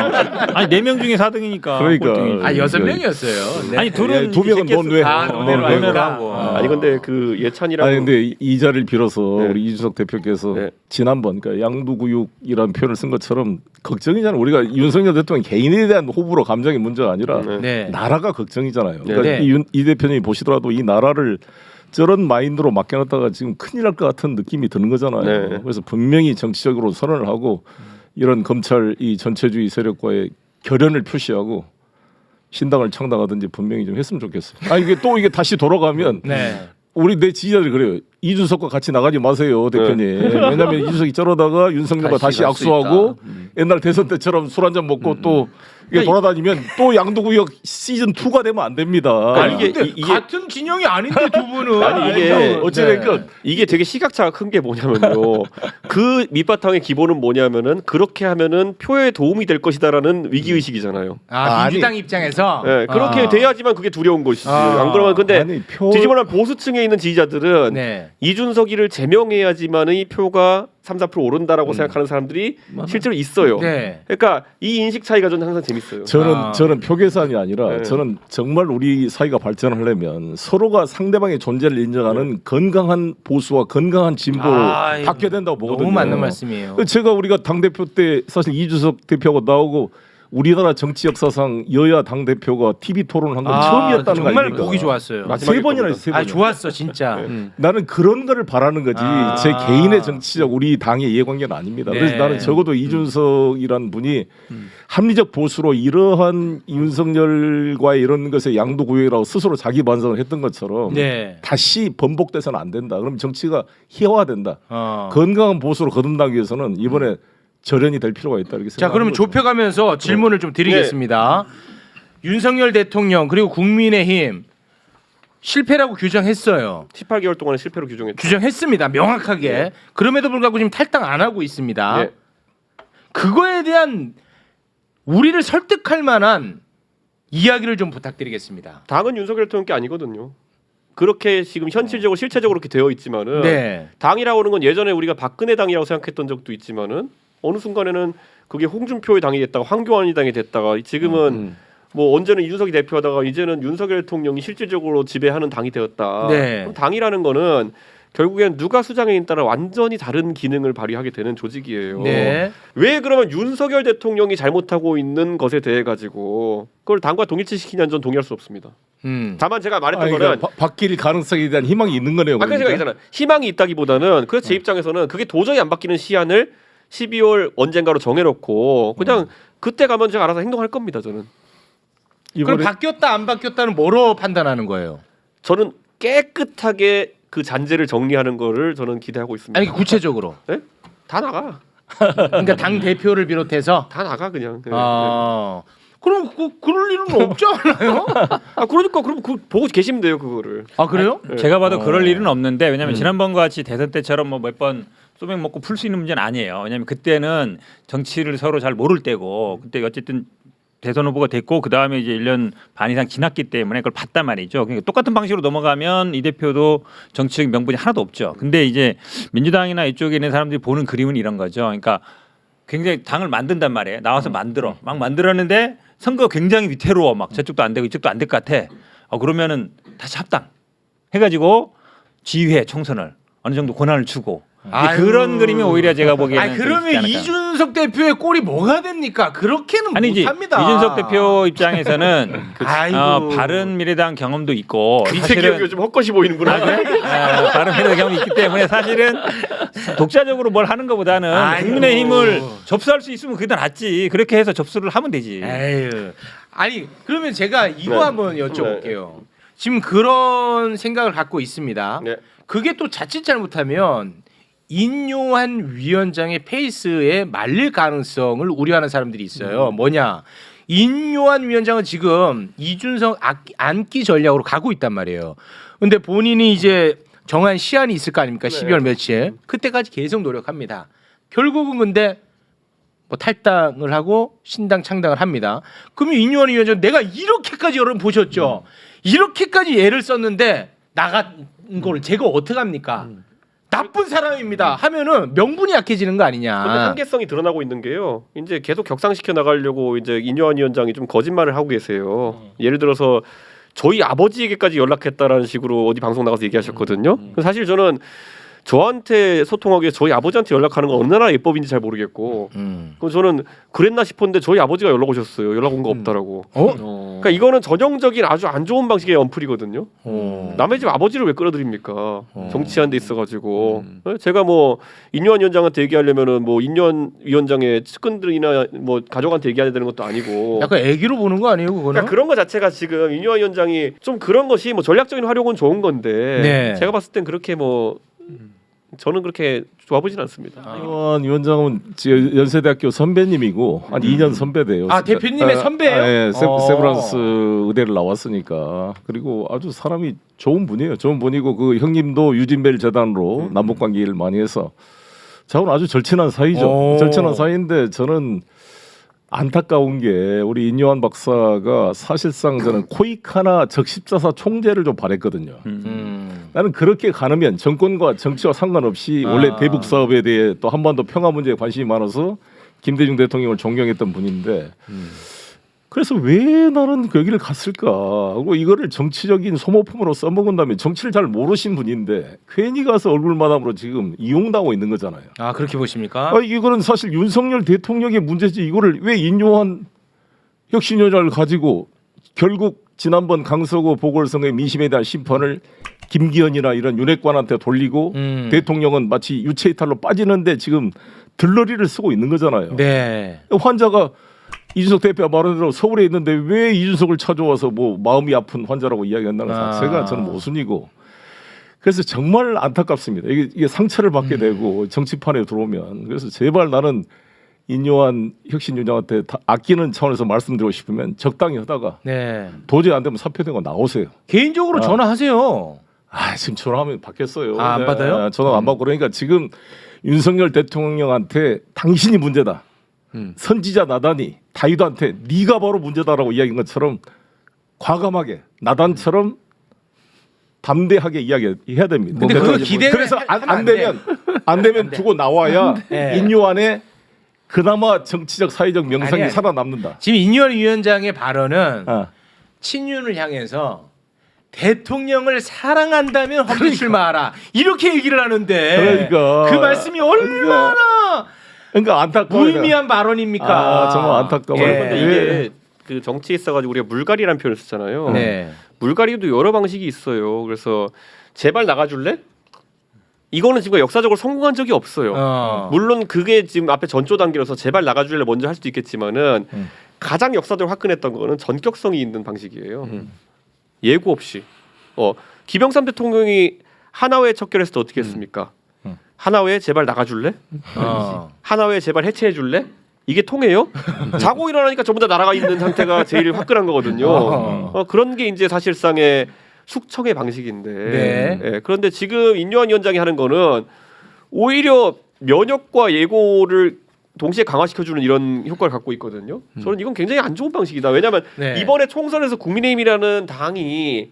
아니 4명 중에 4등이니까. 그러니까. 아 6명이었어요. 네. 아니 둘은 두 명은 논외. 논외로 논외로 하니까. 하고. 아니 근데 그 예찬이라고 아니 근데 이 자리를 빌어서 네. 우리 이준석 대표께서 네. 지난번 그러니까 양두구육이라는 표현을 쓴 것처럼 걱정이잖아요. 우리가 윤석열 대통령 개인에 대한 호불호 감정의 문제가 아니라 네. 나라가 걱정이잖아요. 네. 그러니까 네. 이 대표님이 보시더라도 이 나라를 저런 마인드로 맡겨놨다가 지금 큰일 날 것 같은 느낌이 드는 거잖아요. 네. 그래서 분명히 정치적으로 선언을 하고 이런 검찰 이 전체주의 세력과의 결연을 표시하고 신당을 창당하든지 분명히 좀 했으면 좋겠어요. 아 이게 또 이게 다시 돌아가면 네. 우리 내 지지자들이 그래요. 이준석과 같이 나가지 마세요, 대표님. 왜냐하면 이준석이 저러다가 윤석열과 다시 갈수 악수하고 있다. 옛날 대선 때처럼 술 한잔 먹고 또 이게 돌아다니면 또 양도구역 시즌 2가 되면 안 됩니다. 아니 이게- 근데 같은 진영이 아닌데 두 분은 아니, 이게- 어찌됐건 이게 되게 시각차가 큰 게 뭐냐면요. 그 밑바탕의 기본은 뭐냐면은 그렇게 하면은 표에 도움이 될 것이다라는 위기 의식이잖아요. 민주당 입장에서 네, 그렇게 돼야지만 그게 두려운 것이지. 아. 안 그러면 근데 아니, 뒤집어놓은 보수층에 있는 지지자들은 네. 이준석이를 제명해야지만의 표가 3, 4% 오른다라고 생각하는 사람들이 실제로 있어요. 네. 그러니까 이 인식 차이가 저는 항상 재밌어요. 저는 표 계산이 아니라 네. 저는 정말 우리 사회가 발전하려면 서로가 상대방의 존재를 인정하는 건강한 보수와 건강한 진보를 아이고, 갖게 된다고 보거든요. 너무 맞는 말씀이에요. 제가 우리가 당 대표 때 사실 이준석 대표가 나오고 우리나라 정치 역사상 여야 당 대표가 TV 토론을 한 건 처음이었다는 거 정말 아닙니까? 보기 좋았어요. 마지막에 세 번이나 했어요. 세 번. 좋았어 진짜. 나는 그런 거를 바라는 거지 제 개인의 정치적 우리 당의 이해관계는 아닙니다. 네. 그래서 나는 적어도 이준석이란 분이 합리적 보수로 이러한 윤석열과의 이런 것에 양도구역이라고 스스로 자기 반성을 했던 것처럼 네. 다시 번복돼서는 안 된다. 그럼 정치가 희화화된다. 어. 건강한 보수로 거듭나기 위해서는 이번에 절연이 될 필요가 있다 이렇게 자 생각합니다. 그러면 좁혀가면서 질문을 좀 드리겠습니다. 윤석열 대통령 그리고 국민의힘 실패라고 규정했어요. 18개월 동안의 실패로 규정했죠. 규정했습니다. 명확하게. 그럼에도 불구하고 지금 탈당 안 하고 있습니다. 예. 그거에 대한 우리를 설득할 만한 이야기를 좀 부탁드리겠습니다. 당은 윤석열 대통령 게 아니거든요. 그렇게 지금 현실적으로 실체적으로 그렇게 되어 있지만은 네. 당이라고 하는 건 예전에 우리가 박근혜 당이라고 생각했던 적도 있지만은 어느 순간에는 그게 홍준표의 당이 됐다가 황교안이 당이 됐다가 지금은 뭐 언제는 이준석이 대표하다가 이제는 윤석열 대통령이 실질적으로 지배하는 당이 되었다. 네. 그럼 당이라는 거는 결국엔 누가 수장에 따라 완전히 다른 기능을 발휘하게 되는 조직이에요. 네. 왜 그러면 윤석열 대통령이 잘못하고 있는 것에 대해 가지고 그걸 당과 동일시키냐는 전 동의할 수 없습니다. 다만 제가 말했던 거는 그러니까 바뀔 가능성에 대한 희망이 있는 거네요. 아까 제가 그러니까. 얘기했잖아. 희망이 있다기보다는 그래서 제 입장에서는 그게 도저히 안 바뀌는 시한을 12월 언젠가로 정해놓고 그냥 그때 가면 제가 알아서 행동할 겁니다. 저는. 그럼 이번에 바뀌었다 안 바뀌었다는 뭐로 판단하는 거예요? 저는 깨끗하게 그 잔재를 정리하는 거를 저는 기대하고 있습니다. 아니 구체적으로. 네? 다 나가. 그러니까 당 대표를 비롯해서. 다 나가 그냥. 네, 네. 그럼 그럴 일은 없지 않아요? 아 그러니까 그럼 그 보고 계시면 돼요 그거를. 아 그래요? 제가 봐도 그럴 일은 없는데 왜냐하면 지난번과 같이 대선 때처럼 뭐 몇 번 소맥 먹고 풀 수 있는 문제는 아니에요. 왜냐하면 그때는 정치를 서로 잘 모를 때고 그때 어쨌든 대선 후보가 됐고 그 다음에 이제 1년 반 이상 지났기 때문에 그걸 봤단 말이죠. 그러니까 똑같은 방식으로 넘어가면 이 대표도 정치적 명분이 하나도 없죠. 근데 이제 민주당이나 이쪽에 있는 사람들이 보는 그림은 이런 거죠. 그러니까 굉장히 당을 만든단 말이에요. 나와서 만들어 막 만들었는데 선거 굉장히 위태로워 막 저쪽도 안 되고 이쪽도 안 될 것 같아. 그러면은 다시 합당 해가지고 지휘회 총선을 어느 정도 권한을 주고 아유. 그런 그림이 오히려 제가 보기에는 아니 그러면 이준석 대표의 꼴이 뭐가 됩니까? 그렇게는 아니지 못합니다. 이준석 대표 입장에서는 아이고. 바른미래당 경험도 있고 이세 기억이 요즘 헛것이 보이는구나. 바른미래당 경험이 있기 때문에 사실은 독자적으로 뭘 하는 것보다는 아이고. 국민의힘을 접수할 수 있으면 그게 더 낫지. 그렇게 해서 접수를 하면 되지. 에휴. 아니 그러면 제가 이거 네. 한번 여쭤볼게요. 지금 그런 생각을 갖고 있습니다. 네. 그게 또 자칫 잘못하면 인요한 위원장의 페이스에 말릴 가능성을 우려하는 사람들이 있어요. 뭐냐? 인요한 위원장은 지금 이준석 안기 전략으로 가고 있단 말이에요. 근데 본인이 이제 정한 시한이 있을 거 아닙니까? 12월 며칠. 그때까지 계속 노력합니다. 결국은 근데 뭐 탈당을 하고 신당 창당을 합니다. 그러면 인요한 위원장 내가 이렇게까지 여러분 보셨죠? 이렇게까지 애를 썼는데 나간 걸 제가 어떻게 합니까? 나쁜 사람입니다 하면은 명분이 약해지는 거 아니냐. 근데 한계성이 드러나고 있는 게요. 이제 계속 격상시켜 나가려고 이제 인요한 위원장이 좀 거짓말을 하고 계세요. 예를 들어서 저희 아버지에게까지 연락했다라는 식으로 어디 방송 나가서 얘기하셨거든요. 사실 저는 저한테 소통하기 위해 저희 아버지한테 연락하는 건 어느 나라 예법인지 잘 모르겠고 그럼 저는 그랬나 싶었는데 저희 아버지가 연락 오셨어요. 연락 온 거 없다라고. 그러니까 이거는 전형적인 아주 안 좋은 방식의 언플이거든요. 남의 집 아버지를 왜 끌어들입니까? 정치하는 데 있어가지고 제가 뭐 인요한 위원장한테 얘기하려면은 뭐 인요한 위원장의 측근들이나 뭐 가족한테 얘기해야 되는 것도 아니고 약간 애기로 보는 거 아니에요, 그거는? 그러니까 그런 거 자체가 지금 인요한 위원장이 좀 그런 것이 뭐 전략적인 활용은 좋은 건데 네. 제가 봤을 땐 그렇게 뭐 저는 그렇게 좋아 보진 않습니다. 인요한 위원장은 연세대학교 선배님이고 한 2년 선배돼요. 대표님의 선배예요? 네, 세브란스 의대를 나왔으니까. 그리고 아주 사람이 좋은 분이에요. 좋은 분이고 그 형님도 유진벨 재단으로 남북 관계 일을 많이 해서 저하고는 아주 절친한 사이죠. 절친한 사이인데 저는 안타까운 게 우리 인요한 박사가 사실상 저는 코이카나 적십자사 총재를 좀 바랬거든요. 나는 그렇게 가능면 정권과 정치와 상관없이 원래 대북 사업에 대해 또 한반도 평화 문제에 관심이 많아서 김대중 대통령을 존경했던 분인데 그래서 왜 나는 거기를 갔을까 하고 이거를 정치적인 소모품으로 써먹은 다음에 정치를 잘 모르신 분인데 괜히 가서 얼굴마담으로 지금 이용당하고 있는 거잖아요. 아 그렇게 보십니까? 이거는 사실 윤석열 대통령의 문제지 이거를 왜 인요한 혁신위원장을 가지고 결국 지난번 강서구 보궐선거의 민심에 대한 심판을 김기현이나 이런 윤핵관한테 돌리고 대통령은 마치 유체 이탈로 빠지는데 지금 들러리를 쓰고 있는 거잖아요. 네. 환자가 이준석 대표가 말한 대로 서울에 있는데 왜 이준석을 찾아와서 뭐 마음이 아픈 환자라고 이야기한다는 자체가 저는 모순이고 그래서 정말 안타깝습니다. 이게 상처를 받게 되고 정치판에 들어오면 그래서 제발 나는 인요한 혁신위원장한테 아끼는 차원에서 말씀드리고 싶으면 적당히 하다가 네. 도저히 안 되면 사표되고 나오세요. 개인적으로 전화하세요. 지금 전화하면 받겠어요. 안 받아요? 전화 안 받고 그러니까 지금 윤석열 대통령한테 당신이 문제다. 선지자 나단이 다윗한테 네가 바로 문제다라고 이야기한 것처럼 과감하게 나단처럼 담대하게 이야기해야 됩니다. 근데 그거 기대를 그래서 하면 안 되면 두고 나와야 네. 인요한에 그나마 정치적 사회적 명성이 아니. 살아남는다. 지금 인유한 위원장의 발언은 어. 친윤을 향해서 대통령을 사랑한다면 험지 출마하라 이렇게 얘기를 하는데 그러니까. 그 말씀이 얼마나 그러니까 안타까워요. 무의미한 발언입니까? 정말 안타까워요. 예. 근데 이게 그 정치에 있어가지고 우리가 물갈이라는 표현을 쓰잖아요. 네. 물갈이도 여러 방식이 있어요. 그래서 제발 나가줄래? 이거는 지금 역사적으로 성공한 적이 없어요. 물론 그게 지금 앞에 전조 단계로서 제발 나가줄래 먼저 할 수도 있겠지만은 가장 역사적으로 화끈했던 거는 전격성이 있는 방식이에요. 예고 없이. 김영삼 대통령이 하나회 척결했을 때 어떻게 했습니까? 하나회 제발 나가줄래? 하나회 제발 해체해줄래? 이게 통해요? 자고 일어나니까 전부 다 날아가 있는 상태가 제일 화끈한 거거든요. 그런 게 이제 사실상의 숙청의 방식인데. 네. 예, 그런데 지금 인요한 위원장이 하는 거는 오히려 면역과 예고를 동시에 강화시켜주는 이런 효과를 갖고 있거든요. 저는 이건 굉장히 안 좋은 방식이다. 왜냐하면 네. 이번에 총선에서 국민의힘이라는 당이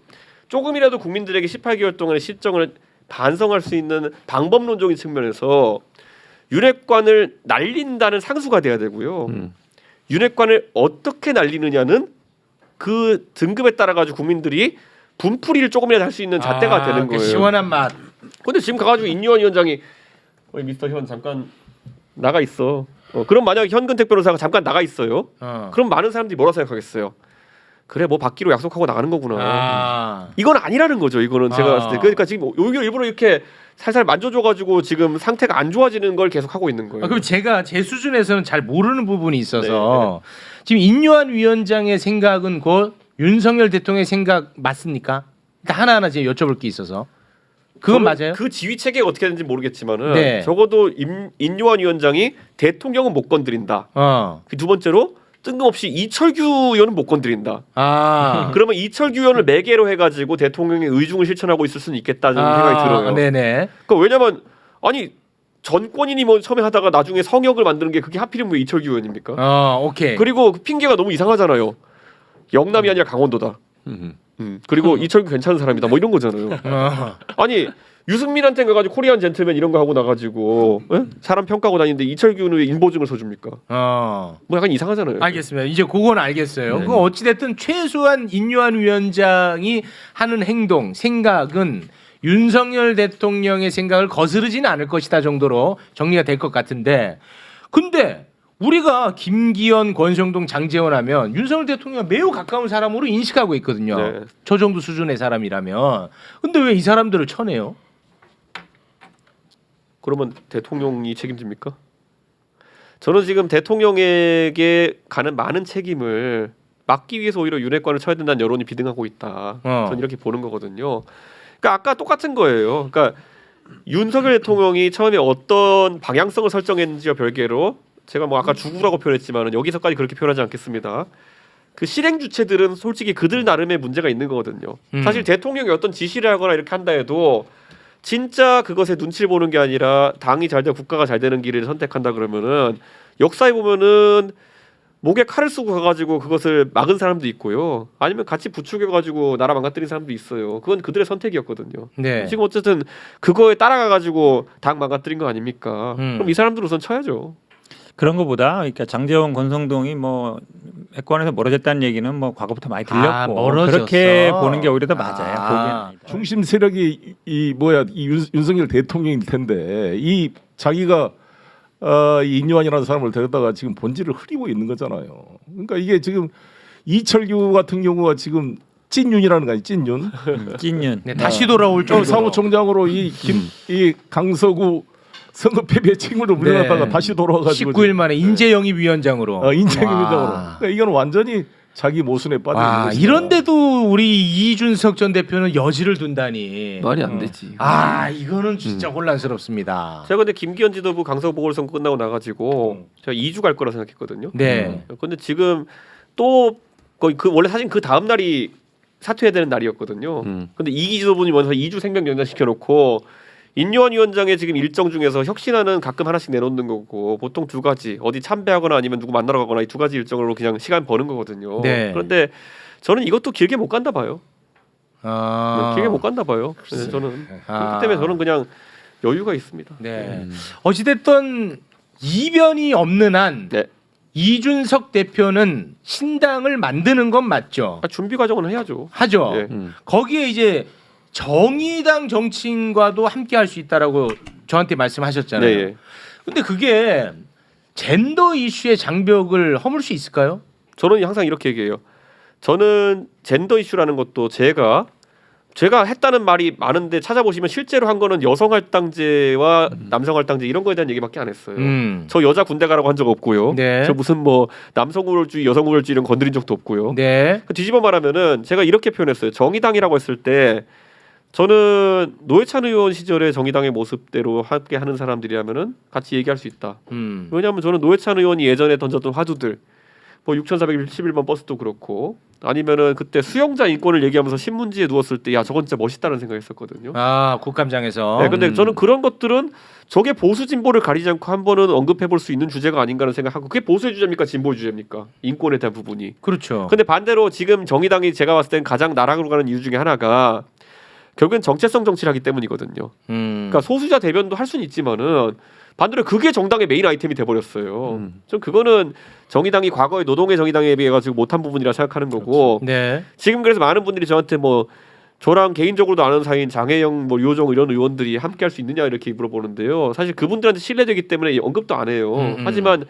조금이라도 국민들에게 18개월 동안의 실정을 반성할 수 있는 방법론적인 측면에서 윤핵관을 날린다는 상수가 돼야 되고요. 윤핵관을 어떻게 날리느냐는 그 등급에 따라 가지고 국민들이 분풀이를 조금이라도 할 수 있는 잣대가 되는 거예요. 시원한 맛. 근데 지금 가가지고 인요한 위원장이 미스터 현 잠깐 나가 있어. 그럼 만약에 현근택 변호사가 잠깐 나가 있어요. 그럼 많은 사람들이 뭐라 생각하겠어요? 그래 뭐 받기로 약속하고 나가는 거구나. 이건 아니라는 거죠. 이거는 제가 봤을 때. 그러니까 지금 여기 일부러 이렇게 살살 만져줘가지고 지금 상태가 안 좋아지는 걸 계속 하고 있는 거예요. 그럼 제가 제 수준에서는 잘 모르는 부분이 있어서 지금 인요한 위원장의 생각은 곧 윤석열 대통령의 생각 맞습니까? 일단 하나하나 제가 여쭤볼 게 있어서 그건 맞아요? 그 지휘 체계가 어떻게 되는지 모르겠지만은 네. 적어도 인요한 위원장이 대통령은 못 건드린다. 그 두 번째로 뜬금없이 이철규 의원은 못 건드린다. 그러면 이철규 의원을 매개로 해가지고 대통령의 의중을 실천하고 있을 수는 있겠다는 생각이 들어요. 네네. 그러니까 왜냐면 아니 전권인이 뭐 처음에 하다가 나중에 성역을 만드는 게 그게 하필이면 왜 이철규 의원입니까? 오케이. 그리고 그 핑계가 너무 이상하잖아요. 영남이 아니라 강원도다. 그리고 이철규 괜찮은 사람이다. 뭐 이런 거잖아요. 아니 유승민한테 가가지고 코리안 젠틀맨 이런 거 하고 나가지고 사람 평가하고 다니는데 이철규는 왜 인보증을 서줍니까? 뭐 약간 이상하잖아요. 알겠습니다. 이제 그건 알겠어요. 그건 어찌됐든 최소한 인요한 위원장이 하는 행동, 생각은 윤석열 대통령의 생각을 거스르지는 않을 것이다 정도로 정리가 될 것 같은데 근데 우리가 김기현, 권성동, 장제원 하면 윤석열 대통령 매우 가까운 사람으로 인식하고 있거든요. 네. 저 정도 수준의 사람이라면. 근데 왜 이 사람들을 쳐내요? 그러면 대통령이 책임집니까? 저는 지금 대통령에게 가는 많은 책임을 막기 위해서 오히려 윤핵관을 쳐야 된다는 여론이 비등하고 있다. 저는 이렇게 보는 거거든요. 그러니까 아까 똑같은 거예요. 그러니까 윤석열 대통령이 처음에 어떤 방향성을 설정했는지와 별개로 제가 뭐 아까 주구라고 표현했지만 여기서까지 그렇게 표현하지 않겠습니다. 그 실행 주체들은 솔직히 그들 나름의 문제가 있는 거거든요. 사실 대통령이 어떤 지시를 하거나 이렇게 한다 해도 진짜 그것에 눈치를 보는 게 아니라 당이 잘 되고 국가가 잘 되는 길을 선택한다 그러면은 역사에 보면은 목에 칼을 쓰고 가가지고 그것을 막은 사람도 있고요. 아니면 같이 부추겨가지고 나라 망가뜨린 사람도 있어요. 그건 그들의 선택이었거든요. 네. 지금 어쨌든 그거에 따라가가지고 당 망가뜨린 거 아닙니까? 그럼 이 사람들 우선 쳐야죠. 그런 거보다 그러니까 장제원 권성동이 뭐 패권에서 멀어졌다는 얘기는 뭐 과거부터 많이 들렸고 멀어졌어. 그렇게 보는 게 오히려 더 맞아요. 보기에는. 중심 세력이 이 윤석열 대통령일 텐데 이 자기가 이 인요한이라는 사람을 데려다가 지금 본질을 흐리고 있는 거잖아요. 그러니까 이게 지금 이철규 같은 경우가 지금 찐윤이라는 거 아니에요? 찐윤. 찐윤. 네, 다시 돌아올 좀 정도로. 사무총장으로 이 강서구 선거 패배 책임을 물려놨다가 네. 다시 돌아와가지고 19일 만에 인재영입위원장으로. 인재영입위원장으로. 와. 그러니까 이건 완전히 자기 모순에 빠져 있는 와, 것이다. 이런데도 우리 이준석 전 대표는 여지를 둔다니. 말이 안 되지. 아, 이거는 진짜 혼란스럽습니다. 제가 근데 김기현 지도부 강서 보궐선거 끝나고 나가지고 제가 2주 갈 거라 생각했거든요. 네. 근데 지금 또 거의 그 원래 사실 그 다음 날이 사퇴해야 되는 날이었거든요. 근데 이기 지도부님 먼저 2주 생명 연장시켜 놓고 인요한 위원장의 지금 일정 중에서 혁신안은 가끔 하나씩 내놓는 거고 보통 두 가지 어디 참배하거나 아니면 누구 만나러 가거나 이 두 가지 일정으로 그냥 시간 버는 거거든요. 네. 그런데 저는 이것도 길게 못 간다 봐요. 아. 길게 못 간다 봐요. 그래서 저는 그렇기 때문에 저는 그냥 여유가 있습니다. 네. 어찌됐든 이변이 없는 한 네. 이준석 대표는 신당을 만드는 건 맞죠? 준비 과정은 해야죠. 하죠. 네. 거기에 이제 정의당 정치인과도 함께 할 수 있다라고 저한테 말씀하셨잖아요. 네, 예. 근데 그게 젠더 이슈의 장벽을 허물 수 있을까요? 저는 항상 이렇게 얘기해요. 저는 젠더 이슈라는 것도 제가 했다는 말이 많은데 찾아보시면 실제로 한 거는 여성 할당제와 남성 할당제 이런 거에 대한 얘기밖에 안 했어요. 저 여자 군대 가라고 한 적 없고요. 네. 저 무슨 뭐 남성 우월주의, 여성 우월주의 이런 거 건드린 적도 없고요. 네. 그 뒤집어 말하면은 제가 이렇게 표현했어요. 정의당이라고 했을 때 저는 노회찬 의원 시절의 정의당의 모습대로 함께 하는 사람들이라면은 같이 얘기할 수 있다. 왜냐하면 저는 노회찬 의원이 예전에 던졌던 화두들 뭐 6,411번 버스도 그렇고 아니면은 그때 수영자 인권을 얘기하면서 신문지에 누웠을 때 야 저건 진짜 멋있다는 생각했었거든요. 아, 국감장에서. 네, 근데 저는 그런 것들은 저게 보수 진보를 가리지 않고 한 번은 언급해 볼 수 있는 주제가 아닌가라는 생각하고 그게 보수의 주제입니까 진보의 주제입니까? 인권에 대한 부분이. 그렇죠. 근데 반대로 지금 정의당이 제가 봤을 땐 가장 나락으로 가는 이유 중에 하나가 결국엔 정체성 정치를 하기 때문이거든요. 그러니까 소수자 대변도 할 수는 있지만은 반대로 그게 정당의 메인 아이템이 돼버렸어요. 좀 그거는 정의당이 과거의 노동의 정의당에 비해 가지고 못한 부분이라 생각하는 거고. 네. 지금 그래서 많은 분들이 저한테 뭐 저랑 개인적으로도 아는 사이인 장혜영, 뭐 류호정 이런 의원들이 함께할 수 있느냐 이렇게 물어보는데요. 사실 그분들한테 신뢰되기 때문에 언급도 안 해요. 하지만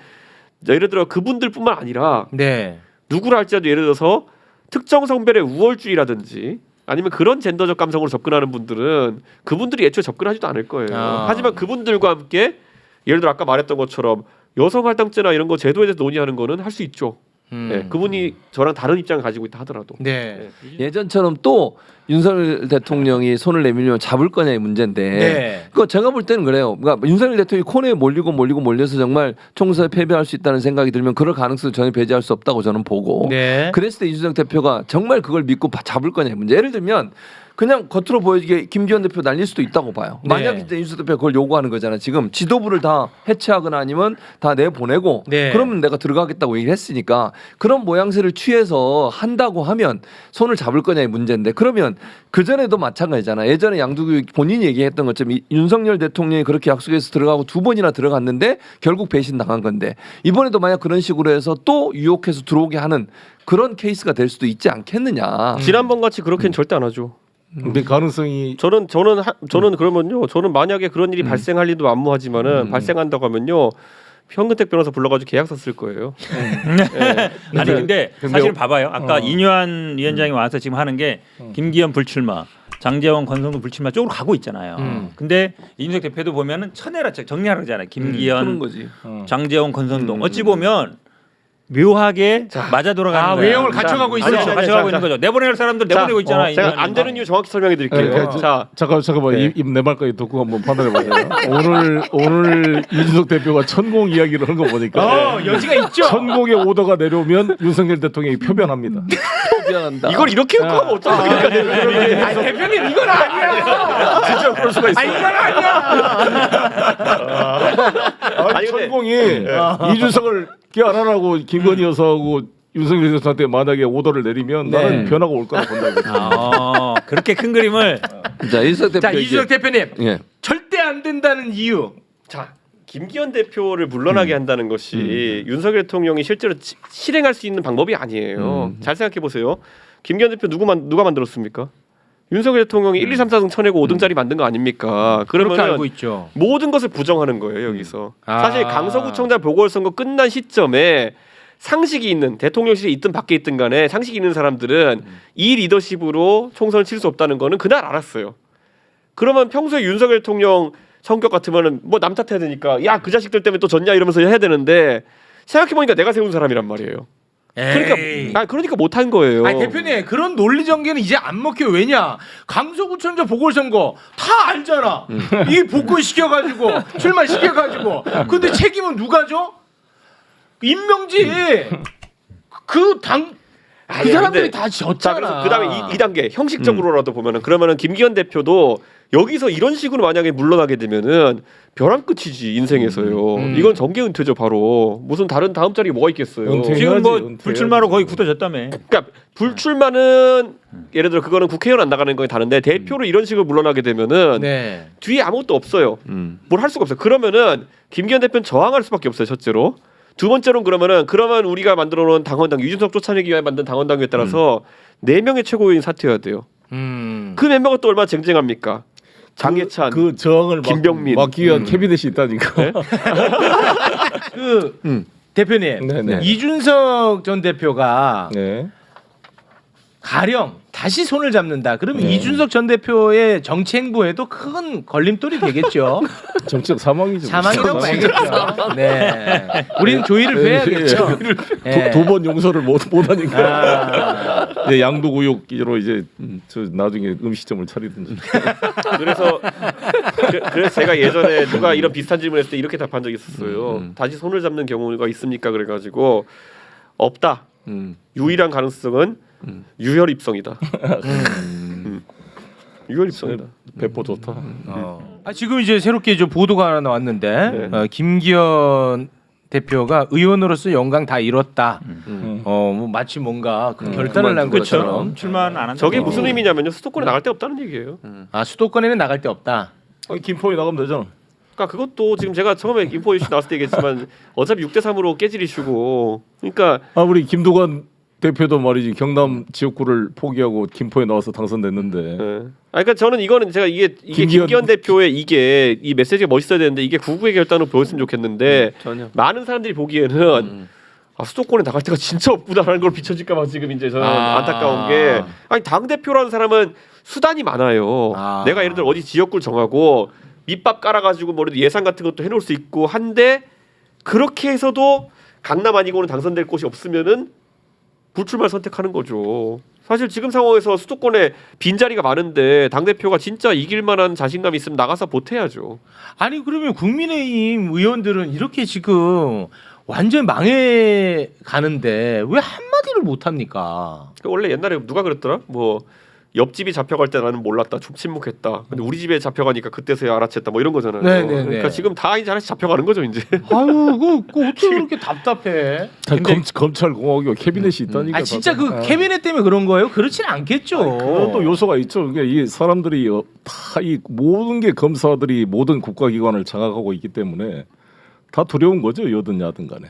예를 들어 그분들뿐만 아니라 네. 누구를 할지라도 예를 들어서 특정 성별의 우월주의라든지 아니면 그런 젠더적 감성으로 접근하는 분들은 그분들이 애초에 접근하지도 않을 거예요. 아. 하지만 그분들과 함께 예를 들어 아까 말했던 것처럼 여성 할당제나 이런 거 제도에 대해서 논의하는 거는 할 수 있죠. 네, 그분이 저랑 다른 입장을 가지고 있다 하더라도. 네. 예전처럼 또 윤석열 대통령이 손을 내밀면 잡을 거냐의 문제인데 네. 그거 제가 볼 때는 그래요. 그러니까 윤석열 대통령이 코너에 몰려서 정말 총선에 패배할 수 있다는 생각이 들면 그럴 가능성을 전혀 배제할 수 없다고 저는 보고 네. 그랬을 때 이준석 대표가 정말 그걸 믿고 잡을 거냐의 문제. 예를 들면 그냥 겉으로 보여지게 김기현 대표 날릴 수도 있다고 봐요. 네. 만약 이제 이준석 대표가 그걸 요구하는 거잖아. 지금 지도부를 다 해체하거나 아니면 다 내보내고 네. 그러면 내가 들어가겠다고 얘기를 했으니까 그런 모양새를 취해서 한다고 하면 손을 잡을 거냐의 문제인데 그러면 그전에도 마찬가지잖아. 예전에 양두규 본인이 얘기했던 것처럼 윤석열 대통령이 그렇게 약속해서 들어가고 두 번이나 들어갔는데 결국 배신당한 건데 이번에도 만약 그런 식으로 해서 또 유혹해서 들어오게 하는 그런 케이스가 될 수도 있지 않겠느냐. 지난번 같이 그렇게는 절대 안 하죠. 근데 가능성이 저는 그러면요. 저는 만약에 그런 일이 발생할 일도 만무하지만은 발생한다고 하면요. 현근택 변호사 불러가지고 계약서 쓸 거예요. 아니 근데 근데 사실 봐봐요. 아까 인요한 위원장이 와서 지금 하는 게 김기현 불출마, 장제원, 권성동 불출마 쪽으로 가고 있잖아요. 근데 이준석 대표도 보면은 천해라 정리하잖아요. 그런 김기현, 거지. 장제원, 권성동. 어찌 보면 묘하게 맞아 돌아가는 아, 거야. 외형을 갖춰가고 있어요. 그렇죠. 갖춰가고 있는 거죠. 내보낼 사람들 내보내고 있잖아. 제가 인요한 안 되는 이유 정확히 설명해 드릴게요. 잠깐만 네. 입 내 말까지 듣고 한번 판단해 봐요. 오늘 이준석 대표가 천공 이야기를 한 거 보니까 여지가 있죠. 천공의 오더가 내려오면 윤석열 대통령이 표변합니다. 미안한다. 이걸 이렇게 욕하면 어떡합니까? 아니, 대표님 이건 아니야. 진짜 그럴 수가 있어. 아 이건 아니야. 아니, 근데- 천공이 이준석을 안 하라고 김건희 여사하고 윤석열 대통령한테 만약에 오더를 내리면 네. 나는 변화가 올 거라 본다고. 그렇게 큰 그림을 자 이준석 대표 자 이준석 대표님 예. 절대 안 된다는 이유. 자, 김기현 대표를 물러나게 한다는 것이 윤석열 대통령이 실제로 실행할 수 있는 방법이 아니에요. 잘 생각해 보세요. 김기현 대표 누가 만들었습니까? 윤석열 대통령이 1, 2, 3, 4등 쳐내고 5등짜리 만든 거 아닙니까? 그렇게 그러면 알고 있죠. 모든 것을 부정하는 거예요 여기서. 아. 사실 강서구청장 보궐선거 끝난 시점에 상식이 있는 대통령실에 있든 밖에 있든 간에 상식이 있는 사람들은 이 리더십으로 총선을 칠 수 없다는 거는 그날 알았어요. 그러면 평소에 윤석열 대통령 성격 같으면은 뭐 남 탓해야 되니까 야 그 자식들 때문에 또 졌냐 이러면서 해야 되는데 생각해 보니까 내가 세운 사람이란 말이에요. 에이. 그러니까 못한 거예요. 아니 대표님 그런 논리 전개는 이제 안 먹혀요. 왜냐 강서구청장 보궐선거 다 알잖아. 이 복권 시켜가지고 출마 시켜가지고 근데 책임은 누가 져? 임명지 그 사람들이 근데- 다 자 졌잖아. 그래서 그다음에 2단계 형식적으로라도 보면은 그러면은 김기현 대표도 여기서 이런 식으로 만약에 물러나게 되면은 벼랑 끝이지 인생에서요. 이건 정계 은퇴죠 바로. 무슨 다른 다음 자리 뭐가 있겠어요. 은퇴. 지금 뭐 은퇴해야지. 불출마로 거의 굳어졌다며. 그러니까 불출마는 예를 들어 그거는 국회의원 안 나가는 거에 다른데 대표로 이런 식으로 물러나게 되면은 네. 뒤에 아무것도 없어요. 뭘 할 수가 없어요. 그러면은 김기현 대표는 저항할 수밖에 없어요. 첫째로. 두 번째로는 그러면 우리가 만들어 놓은 당원당 유준석 쫓아내기 위해 만든 당원당에 따라서 4명의 최고위원 사퇴해야 돼요. 그 몇 명은 또 얼마나 쟁쟁합니까? 장해찬, 그 저항을 김병민. 막기 위한 캐비넷이 있다니까. 대표님 네네. 이준석 전 대표가 네. 가령 다시 손을 잡는다. 그러면 네. 이준석 전 대표의 정치 행보에도 큰 걸림돌이 되겠죠. 정치적 사망이죠. 사망이라고 봐야겠죠. 네. 우리는 조의를 해야겠죠. 두 번 용서를 못하니까 아, 이제 양도구역으로 이제 저 나중에 음식점을 차리든지. 그래서 제가 예전에 누가 이런 비슷한 질문했을 때 이렇게 답한 적이 있었어요. 다시 손을 잡는 경우가 있습니까? 그래가지고 없다. 유일한 가능성은 유혈 입성이다. 유혈 입성이다. 배포 좋다. 지금 이제 새롭게 좀 보도가 하나 나왔는데 네. 김기현 대표가 의원으로서 영광 다 잃었다. 뭐 마치 뭔가 그 결단을 난 그렇죠. 것처럼. 출마는 안 한다. 저게 무슨 의미냐면요. 수도권에 나갈 데 없다는 얘기예요. 아 수도권에는 나갈 데 없다. 김포에 나가면 되잖아. 그러니까 그것도 지금 제가 처음에 인포 이슈 나왔을 때 얘기했지만 어차피 6대 3으로 깨질 이슈고. 그러니까 우리 김두관 대표도 말이지 경남 지역구를 포기하고 김포에 나와서 당선됐는데. 그러니까 저는 이거는 제가 이게 김기현 대표의 이 메시지가 멋있어야 되는데 이게 구구의 결단으로 보였으면 좋겠는데 전혀. 많은 사람들이 보기에는 수도권에 나갈 데가 진짜 없구나라는 걸 비춰질까봐 지금 이제 저는 안타까운 게 아니 당 대표라는 사람은 수단이 많아요. 내가 예를 들어 어디 지역구를 정하고 밑밥 깔아가지고 뭐 예산 같은 것도 해놓을 수 있고 한데 그렇게 해서도 강남 아니고는 당선될 곳이 없으면은 불출마를 선택하는 거죠. 사실 지금 상황에서 수도권에 빈자리가 많은데 당대표가 진짜 이길 만한 자신감이 있으면 나가서 보태야죠. 아니 그러면 국민의힘 의원들은 이렇게 지금 완전 망해 가는데 왜 한마디를 못 합니까? 원래 옛날에 누가 그랬더라? 뭐 옆집이 잡혀갈 때 나는 몰랐다. 좀 침묵했다. 근데 우리 집에 잡혀가니까 그때서야 알아챘다. 뭐 이런 거잖아요. 네네네. 그러니까 지금 다 이제 하나씩 잡혀가는 거죠 이제. 아유 그거 어떻게 그렇게 답답해? 검찰 공화국 캐비넷이 있다니까. 아 진짜 그 캐비넷 때문에 그런 거예요? 그렇진 않겠죠. 그런 또 요소가 있죠. 그러니까 이 사람들이 다 이 모든 게 검사들이 모든 국가기관을 장악하고 있기 때문에 다 두려운 거죠. 여든 야든 간에.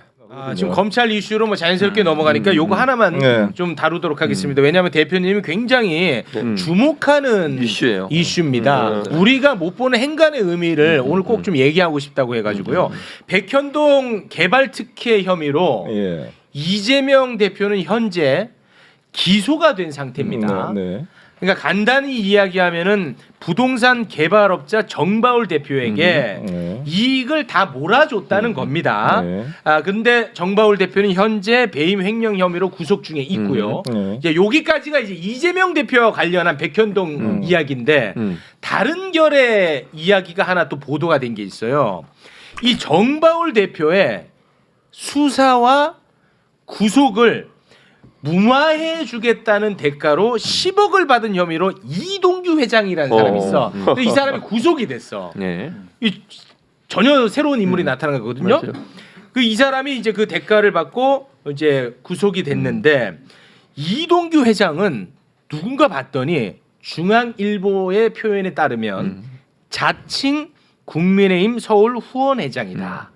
지금 검찰 이슈로 뭐 자연스럽게 넘어가니까 요거 하나만 네. 좀 다루도록 하겠습니다. 왜냐하면 대표님이 굉장히 주목하는 이슈예요. 이슈입니다. 우리가 못 보는 행간의 의미를 오늘 꼭 좀 얘기하고 싶다고 해가지고요. 백현동 개발 특혜 혐의로 예. 이재명 대표는 현재 기소가 된 상태입니다. 네. 그러니까 간단히 이야기하면은 부동산 개발업자 정바울 대표에게 이익을 다 몰아줬다는 겁니다. 네. 근데 정바울 대표는 현재 배임 횡령 혐의로 구속 중에 있고요. 이제 여기까지가 이제 이재명 대표와 관련한 백현동 이야기인데 다른 결의 이야기가 하나 또 보도가 된 게 있어요. 이 정바울 대표의 수사와 구속을 무마해 주겠다는 대가로 10억을 받은 혐의로 이동규 회장이라는 사람이 있어. 근데 이 사람이 구속이 됐어. 네. 이 전혀 새로운 인물이 나타난 거거든요. 맞아요. 그 이 사람이 이제 그 대가를 받고 이제 구속이 됐는데 이동규 회장은 누군가 봤더니 중앙일보의 표현에 따르면 자칭 국민의힘 서울 후원회장이다.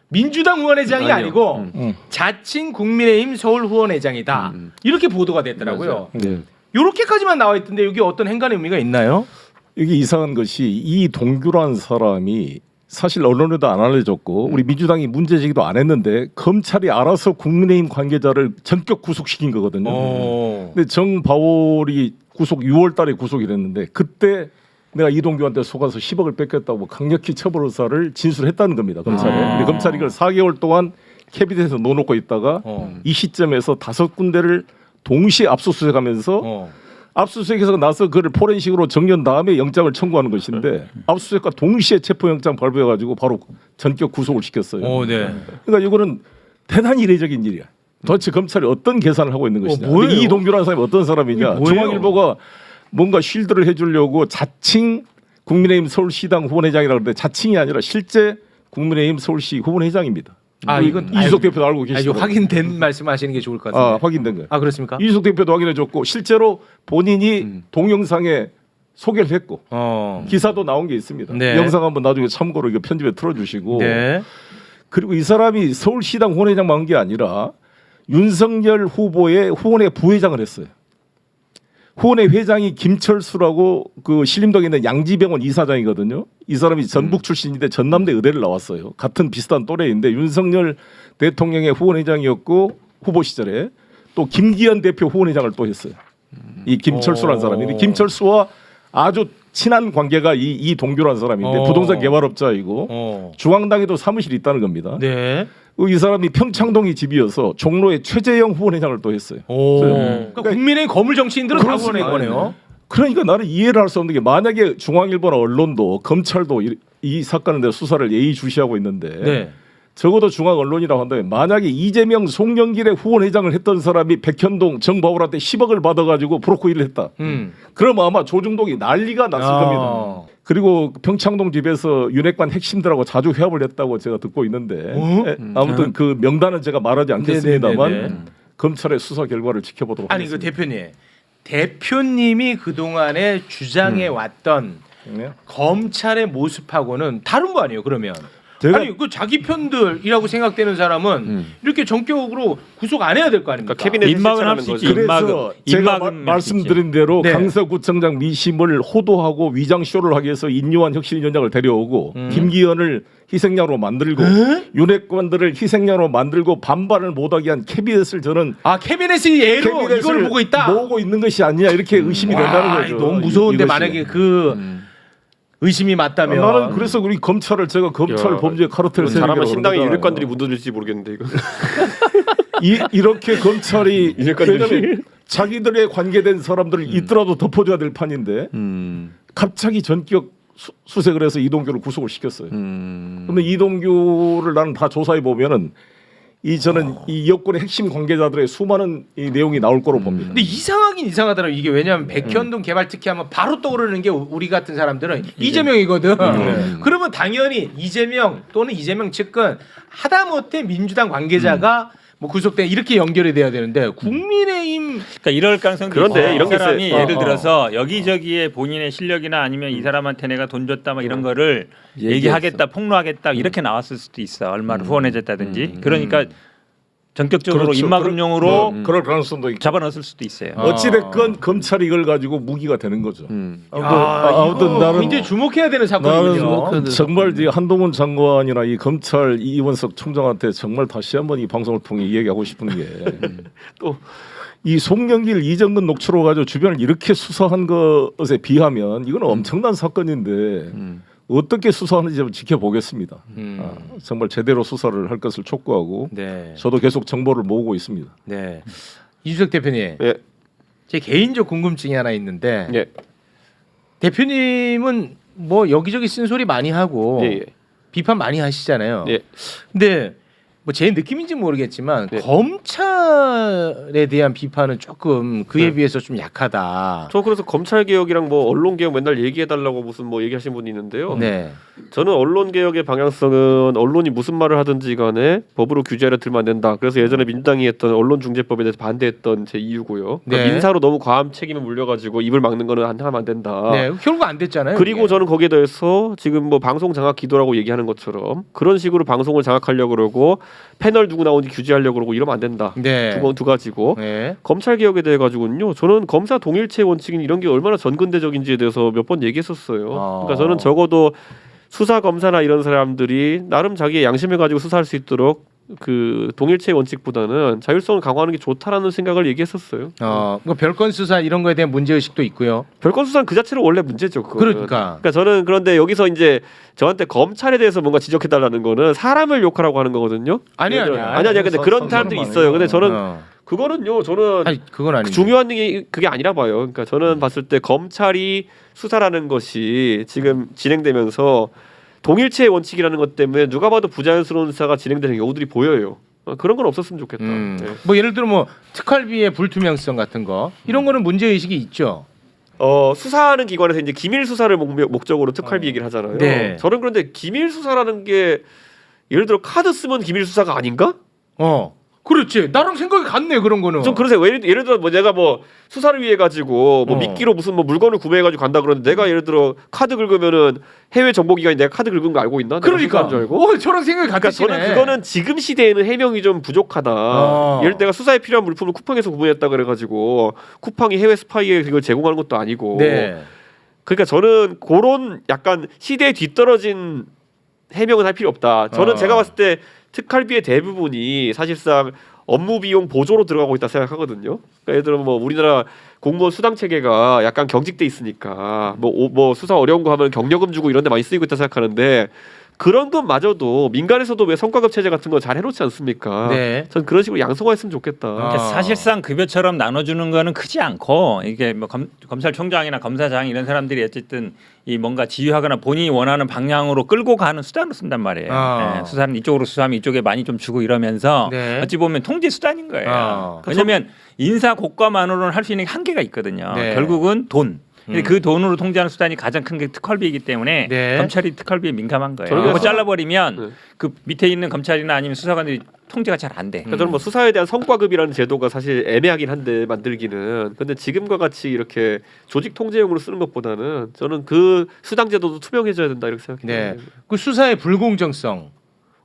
민주당 후원회장이 아니요. 아니고 자칭 국민의힘 서울 후원회장이다. 이렇게 보도가 됐더라고요. 네. 이렇게까지만 나와 있던데 여기 어떤 행간의 의미가 있나요? 이게 이상한 것이 이 동규란 사람이 사실 언론에도 안 알려졌고 우리 민주당이 문제 제기도 안 했는데 검찰이 알아서 국민의힘 관계자를 전격 구속시킨 거거든요. 근데 정바울이 구속 6월달에 구속이 됐는데 그때 내가 이동규한테 속아서 10억을 뺏겼다고 강력히 처벌 의사를 진술했다는 겁니다. 검찰에. 근데 검찰이 이걸 4개월 동안 캐비넷에서 넣어놓고 있다가 이 시점에서 5군데를 동시에 압수수색하면서 압수수색에서 나서 그를 포렌식으로 정리한 다음에 영장을 청구하는 것인데 압수수색과 동시에 체포영장 발부해가지고 바로 전격 구속을 시켰어요. 네. 그러니까 이거는 대단히 이례적인 일이야. 도대체 검찰이 어떤 계산을 하고 있는 것이냐. 뭐예요? 이 동규라는 사람이 어떤 사람이냐. 뭐예요? 중앙일보가 뭔가 쉴드를 해주려고 자칭 국민의힘 서울시당 후원회장이라고 그러는데 자칭이 아니라 실제 국민의힘 서울시 후원회장입니다. 아, 이건 이준석 대표도 알고 이거 계시죠. 확인된 말씀하시는 게 좋을 것 같은데. 확인된 거예요. 아 그렇습니까? 이준석 대표도 확인해줬고 실제로 본인이 동영상에 소개를 했고 기사도 나온 게 있습니다. 네. 영상 한번 나중에 참고로 이거 편집에 틀어주시고 네. 그리고 이 사람이 서울시당 후원회장만 한 게 아니라 윤석열 후보의 후원회 부회장을 했어요. 후원회 회장이 김철수라고 그 신림동에 있는 양지병원 이사장이거든요. 이 사람이 전북 출신인데 전남대 의대를 나왔어요. 같은 비슷한 또래인데 윤석열 대통령의 후원회장이었고 후보 시절에 또 김기현 대표 후원회장을 또 했어요. 이 김철수라는 사람이 김철수와 아주 친한 관계가 이 동규라는 사람인데 부동산 개발업자이고 중앙당에도 사무실이 있다는 겁니다. 네. 이 사람이 평창동이 집이어서 종로에 최재형 후원회장을 또 했어요. 그러니까 국민의 거물 정치인들은 다 후원한 거네요. 그러니까 나는 이해를 할 수 없는 게 만약에 중앙일보나 언론도 검찰도 이 사건에 대해 수사를 예의주시하고 있는데 네. 적어도 중앙 언론이라고 한다면 만약에 이재명 송영길의 후원회장을 했던 사람이 백현동 정바울한테 10억을 받아가지고 브로커 일을 했다. 그럼 아마 조중동이 난리가 났을 겁니다. 그리고 평창동 집에서 윤핵관 핵심들하고 자주 회합을 했다고 제가 듣고 있는데 아무튼 그 명단은 제가 말하지 않겠습니다만 네네네네. 검찰의 수사 결과를 지켜보도록 아니 그 하겠습니다. 대표님이 그 동안에 주장해 왔던 네. 검찰의 모습하고는 다른 거 아니에요? 그러면 제가- 아니 그 자기 편들이라고 생각되는 사람은 이렇게 전격으로 구속 안 해야 될 거 아닙니까? 그러니까 캐비넷 입막은 할 수 실천하는 있지. 거죠. 그래서 제가 입막은 말씀드린 대로 네. 강서구청장 미심을 호도하고 위장쇼를 하기 위해서 인요한 혁신위원장을 데려오고 김기현을 희생양으로 만들고 윤핵관들을 희생양으로 만들고 반발을 못하게 한 캐비넷을 저는 캐비넷이 예로 캐비넷을 이걸 보고 있다. 모으고 있는 것이 아니냐 이렇게 의심이 된다는 거죠. 너무 무서운데 이것이. 만약에 그 의심이 맞다면 나는 그래서 우리 검찰을 제가 검찰 야, 범죄 카르텔 잘하면 신당의 세력이라고 윤핵관들이 묻어줄지 모르겠는데 이거. 이렇게 검찰이 윤핵관들이- 왜냐면 자기들의 관계된 사람들을 있더라도 덮어줘야 될 판인데 갑자기 전격 수색을 해서 이동규를 구속을 시켰어요. 그러면 이동규를 나는 다 조사해 보면은 저는 이 여권의 핵심 관계자들의 수많은 이 내용이 나올 거로 봅니다. 근데 이상하긴 이상하더라고. 이게 왜냐하면 백현동 개발 특히 하면 바로 떠오르는 게 우리 같은 사람들은 이재명이거든. 그러면 당연히 이재명 또는 이재명 측근 하다못해 민주당 관계자가 뭐 구속돼 이렇게 연결이 돼야 되는데 국민의힘 그러니까 이럴 가능성도 그런데 있어요. 이런 게 이 사람이 있어요. 예를 들어서 여기저기에 본인의 실력이나 아니면 이 사람한테 내가 돈 줬다 뭐 이런 거를 얘기하겠다 폭로하겠다 이렇게 나왔을 수도 있어. 얼마를 후원해줬다든지. 그러니까 전격적으로 그렇죠. 입막음용으로 그럴 가능성도 있고. 잡아넣었을 수도 있어요. 어찌됐건 검찰이 이걸 가지고 무기가 되는 거죠. 아무튼 아무튼 나는 굉장히 주목해야 되는 사건이군요. 나는 정말 이 한동훈 장관이나 이 검찰 이원석 총장한테 정말 다시 한번 이 방송을 통해 얘기하고 싶은 게 또 이 송영길 이정근 녹취록 가지고 주변을 이렇게 수사한 것에 비하면 이건 엄청난 사건인데 어떻게 수사하는지 좀 지켜보겠습니다. 정말 제대로 수사를 할 것을 촉구하고 네. 저도 계속 정보를 모으고 있습니다. 네. 이준석 대표님. 예. 제 개인적 궁금증이 하나 있는데 예. 대표님은 뭐 여기저기 쓴소리 많이 하고 예, 예. 비판 많이 하시잖아요. 예. 근데 뭐 제 느낌인지 모르겠지만 네. 검찰에 대한 비판은 조금 그에 네. 비해서 좀 약하다. 저 그래서 검찰 개혁이랑 뭐 언론 개혁 맨날 얘기해달라고 무슨 뭐 얘기하신 분이 있는데요. 네. 저는 언론 개혁의 방향성은 언론이 무슨 말을 하든지 간에 법으로 규제하려 들면 안 된다. 그래서 예전에 민주당이 했던 언론중재법에 대해서 반대했던 제 이유고요. 그러니까 네. 민사로 너무 과한 책임을 물려가지고 입을 막는 거는 하면 안 된다. 네. 결국 안 됐잖아요. 그리고 이게. 저는 거기에 대해서 지금 뭐 방송 장악 기도라고 얘기하는 것처럼 그런 식으로 방송을 장악하려고 그러고 패널 누구 나오는지 규제하려고 그러고 이러면 안 된다. 네. 두 가지고 네. 검찰 개혁에 대해 가지고는요. 저는 검사 동일체 원칙인 이런 게 얼마나 전근대적인지에 대해서 몇 번 얘기했었어요. 그러니까 저는 적어도 수사 검사나 이런 사람들이 나름 자기의 양심을 가지고 수사할 수 있도록 그 동일체 원칙보다는 자율성을 강화하는 게 좋다라는 생각을 얘기했었어요. 그러니까 별건 수사 이런 거에 대한 문제 의식도 있고요. 별건 수사는 그 자체로 원래 문제죠. 그거는. 그러니까. 저는 그런데 여기서 이제 저한테 검찰에 대해서 뭔가 지적해달라는 거는 사람을 욕하라고 하는 거거든요. 아니야. 아니야. 근데 그런 사람도 있어요. 근데 저는 어. 그거는요. 저는 아니 그건 아니죠. 중요한 게 그게 아니라 봐요. 그러니까 저는 봤을 때 검찰이 수사라는 것이 지금 진행되면서 동일체의 원칙이라는 것 때문에 누가 봐도 부자연스러운 수사가 진행되는 경우들이 보여요. 그런 건 없었으면 좋겠다. 네. 뭐 예를 들어 뭐 특활비의 불투명성 같은 거 이런 거는 문제 의식이 있죠. 수사하는 기관에서 이제 기밀 수사를 목적으로 특활비 얘기를 하잖아요. 네. 저는 그런데 기밀 수사라는 게 예를 들어 카드 쓰면 기밀 수사가 아닌가? 그렇지. 나랑 생각이 같네 그런 거는. 좀 그러세요. 예를 들어 뭐 내가 뭐 수사를 위해 가지고 뭐 미끼로 무슨 뭐 물건을 구매해 가지고 간다 그러는데 내가 예를 들어 카드 긁으면은 해외 정보기관이 내가 카드 긁은 거 알고 있나? 내가 그러니까. 수사한 줄 알고? 저랑 생각이 그러니까 같으시네. 저는 그거는 지금 시대에는 해명이 좀 부족하다. 예를 내가 수사에 필요한 물품을 쿠팡에서 구매했다 그래가지고 쿠팡이 해외 스파이에 그걸 제공하는 것도 아니고. 네. 그러니까 저는 그런 약간 시대에 뒤떨어진 해명은 할 필요 없다. 저는 제가 봤을 때 특활비의 대부분이 사실상 업무 비용 보조로 들어가고 있다 생각하거든요. 그러니까 예를 들어 뭐 우리나라 공무원 수당 체계가 약간 경직돼 있으니까 뭐 수사 어려운 거 하면 경력금 주고 이런 데 많이 쓰이고 있다 생각하는데 그런 것마저도 민간에서도 왜 성과급 체제 같은 거 잘 해놓지 않습니까? 네. 전 그런 식으로 양성화했으면 좋겠다. 그러니까 사실상 급여처럼 나눠주는 거는 크지 않고 이게 뭐 검찰총장이나 검사장 이런 사람들이 어쨌든 이 뭔가 지휘하거나 본인이 원하는 방향으로 끌고 가는 수단으로 쓴단 말이에요. 네, 수사는 이쪽으로 수사하면 이쪽에 많이 좀 주고 이러면서 네. 어찌 보면 통제 수단인 거예요. 왜냐하면 인사 고과만으로는 할 수 있는 게 한계가 있거든요. 네. 결국은 돈. 근데 그 돈으로 통제하는 수단이 가장 큰 게 특활비이기 때문에 네. 검찰이 특활비에 민감한 거예요. 저는 이거 수사- 잘라버리면 네. 그 밑에 있는 검찰이나 아니면 수사관들이 통제가 잘 안 돼. 그러니까 저는 뭐 수사에 대한 성과급이라는 제도가 사실 애매하긴 한데 만들기는 근데 지금과 같이 이렇게 조직 통제용으로 쓰는 것보다는 저는 그 수당 제도도 투명해져야 된다 이렇게 생각해요. 네. 그 수사의 불공정성.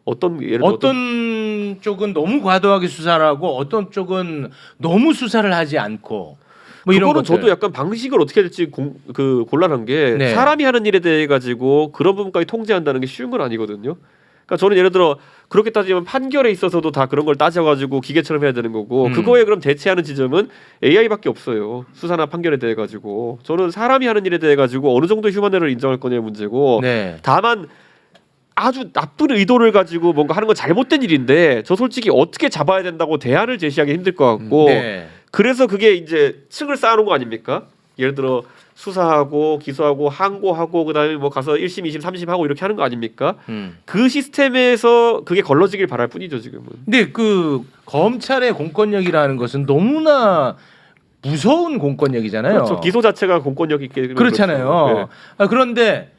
어떤 예를 들어 어떤 쪽은 너무 과도하게 수사를 하고 어떤 쪽은 너무 수사를 하지 않고 뭐 이런 그거는 것들. 저도 약간 방식을 어떻게 해야 될지 곤란한 게 네. 사람이 하는 일에 대해 가지고 그런 부분까지 통제한다는 게 쉬운 건 아니거든요. 그러니까 저는 예를 들어 그렇게 따지면 판결에 있어서도 다 그런 걸 따져가지고 기계처럼 해야 되는 거고 그거에 그럼 대체하는 지점은 AI밖에 없어요. 수사나 판결에 대해 가지고 저는 사람이 하는 일에 대해 가지고 어느 정도 휴먼에러를 인정할 거냐의 문제고 네. 다만 아주 나쁜 의도를 가지고 뭔가 하는 건 잘못된 일인데 저 솔직히 어떻게 잡아야 된다고 대안을 제시하기 힘들 것 같고 네. 그래서 그게 이제 층을 쌓아놓은 거 아닙니까? 예를 들어 수사하고 기소하고 항고하고 그다음에 뭐 가서 1심, 2심, 3심 하고 이렇게 하는 거 아닙니까? 그 시스템에서 그게 걸러지길 바랄 뿐이죠 지금은. 근데 그 검찰의 공권력이라는 것은 너무나 무서운 공권력이잖아요. 그렇죠. 기소 자체가 공권력 있게 그렇잖아요. 그렇죠. 네. 그런데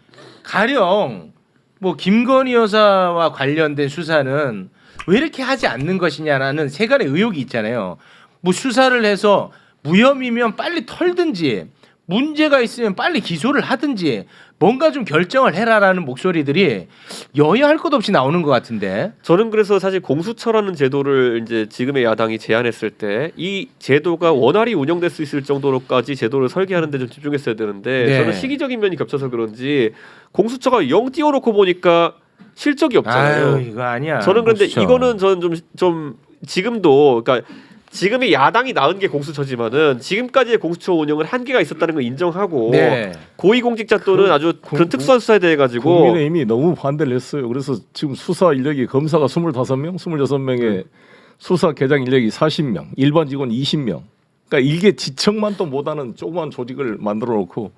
가령 뭐 김건희 여사와 관련된 수사는 왜 이렇게 하지 않는 것이냐라는 세간의 의혹이 있잖아요. 뭐 수사를 해서 무혐의면 빨리 털든지 문제가 있으면 빨리 기소를 하든지 뭔가 좀 결정을 해라라는 목소리들이 여야 할 것 없이 나오는 것 같은데. 저는 그래서 사실 공수처라는 제도를 이제 지금의 야당이 제안했을 때 이 제도가 원활히 운영될 수 있을 정도로까지 제도를 설계하는 데 좀 집중했어야 되는데 네. 저는 시기적인 면이 겹쳐서 그런지 공수처가 영 띄워놓고 보니까 실적이 없잖아요. 아유, 이거 아니야. 저는 그런데 공수처. 이거는 저는 좀 지금도 그러니까 지금의 야당이 나은 게 공수처지만은 지금까지의 공수처 운영은 한계가 있었다는 걸 인정하고 네. 고위공직자 또는 아주 그런 특수한 수사에 대해 가지고 국민의힘이 너무 반대를 했어요. 그래서 지금 수사 인력이 검사가 25명, 26명에 수사 계장 인력이 40명, 일반 직원 20명. 그러니까 이게 지청만 또 못하는 조그만 조직을 만들어 놓고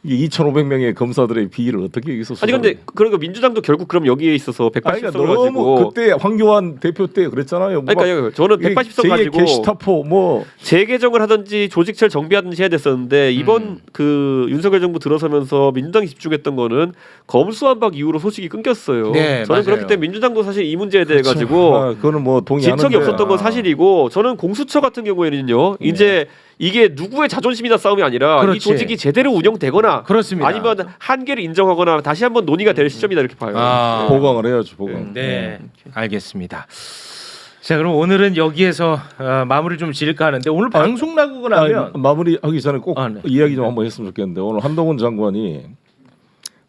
이 2,500명의 검사들의 비위를 어떻게 여기서 아니 근데 그러니까 민주당도 결국 그럼 여기에 있어서 180석을 너무 가지고 그때 황교안 대표 때 그랬잖아요. 아니, 그러니까 저는 180석 가지고 게시타포 뭐 재개정을 하든지 조직체를 정비하든지 해야 됐었는데 이번 그 윤석열 정부 들어서면서 민주당이 집중했던 거는 검수완박 이후로 소식이 끊겼어요. 네, 저는 맞아요. 그렇기 때문에 민주당도 사실 이 문제에 대해 가지고 그거는 뭐 동의하는데 진척이 없었던 건 사실이고 저는 공수처 같은 경우에는요 이제 이게 누구의 자존심이나 싸움이 아니라 그렇지. 이 조직이 제대로 운영되거나 그렇습니다. 아니면 한계를 인정하거나 다시 한번 논의가 될 시점이다 이렇게 봐요. 아. 보강을 해야죠. 보강. 네, 알겠습니다. 자, 그럼 오늘은 여기에서 마무리 좀 지을까 하는데 오늘 방송 나가고 나면 마무리하기 전에 꼭 네. 이야기 좀 한번 했으면 좋겠는데 오늘 한동훈 장관이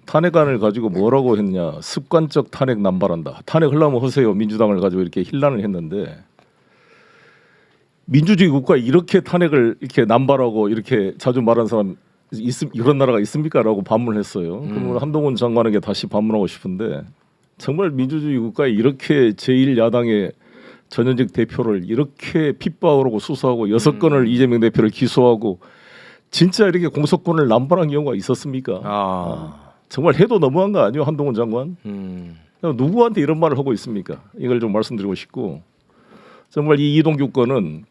탄핵안을 가지고 뭐라고 했냐 습관적 탄핵 남발한다. 탄핵 하려면 하세요. 민주당을 가지고 이렇게 힐난을 했는데 민주주의 국가에 이렇게 탄핵을 이렇게 남발하고 이렇게 자주 말하는 사람 이런 나라가 있습니까?라고 반문했어요. 그러면 한동훈 장관에게 다시 반문하고 싶은데 정말 민주주의 국가에 이렇게 제1야당의 전현직 대표를 이렇게 핍박하고 수사하고 6건을 이재명 대표를 기소하고 진짜 이렇게 공소권을 남발한 경우가 있었습니까? 정말 해도 너무한 거 아니에요, 한동훈 장관? 누구한테 이런 말을 하고 있습니까? 이걸 좀 말씀드리고 싶고 정말 이 이동규 건은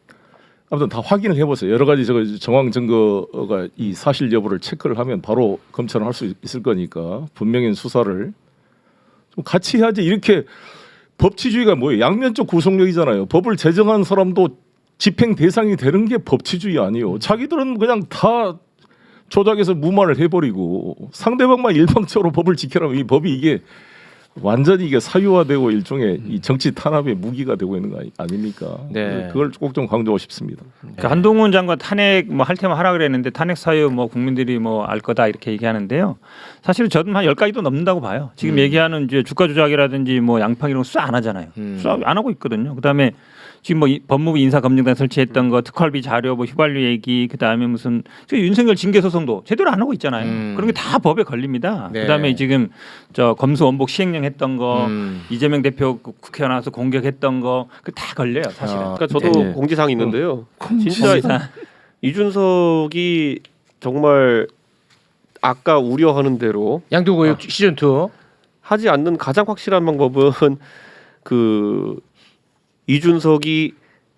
아무튼 다 확인을 해보세요. 여러 가지 정황 증거가 이 사실 여부를 체크를 하면 바로 검찰은 할 수 있을 거니까 분명히 수사를 좀 같이 해야지. 이렇게 법치주의가 뭐예요? 양면적 구속력이잖아요. 법을 제정한 사람도 집행 대상이 되는 게 법치주의 아니에요. 자기들은 그냥 다 조작해서 무마를 해버리고 상대방만 일방적으로 법을 지켜라면 이 법이 이게 완전히 이게 사유화되고 일종의 이 정치 탄압의 무기가 되고 있는 거 아닙니까? 네. 그걸 꼭 좀 강조하고 싶습니다. 그러니까 한동훈 장관 탄핵 뭐 할 테면 하라 그랬는데 탄핵 사유 뭐 국민들이 뭐 알 거다 이렇게 얘기하는데요. 사실은 저는 한 10가지도 넘는다고 봐요. 지금 얘기하는 이제 주가 조작이라든지 뭐 양팡 이런 거 수사 안 하잖아요. 수사 안 하고 있거든요. 그다음에 지금 뭐 법무부 인사검증단 설치했던 거 특활비 자료 뭐 휘발유 얘기 그다음에 무슨 윤석열 징계 소송도 제대로 안 하고 있잖아요. 그런 게 다 법에 걸립니다. 네. 그다음에 지금 저 검수 원복 시행령 했던 거 이재명 대표 국회 나와서 공격했던 거 그 다 걸려요 사실은. 그러니까 저도 네. 공지사항이 있는데요. 진짜 이준석이 정말 아까 우려하는 대로 양도구역 시즌 2. 하지 않는 가장 확실한 방법은 그 이준석이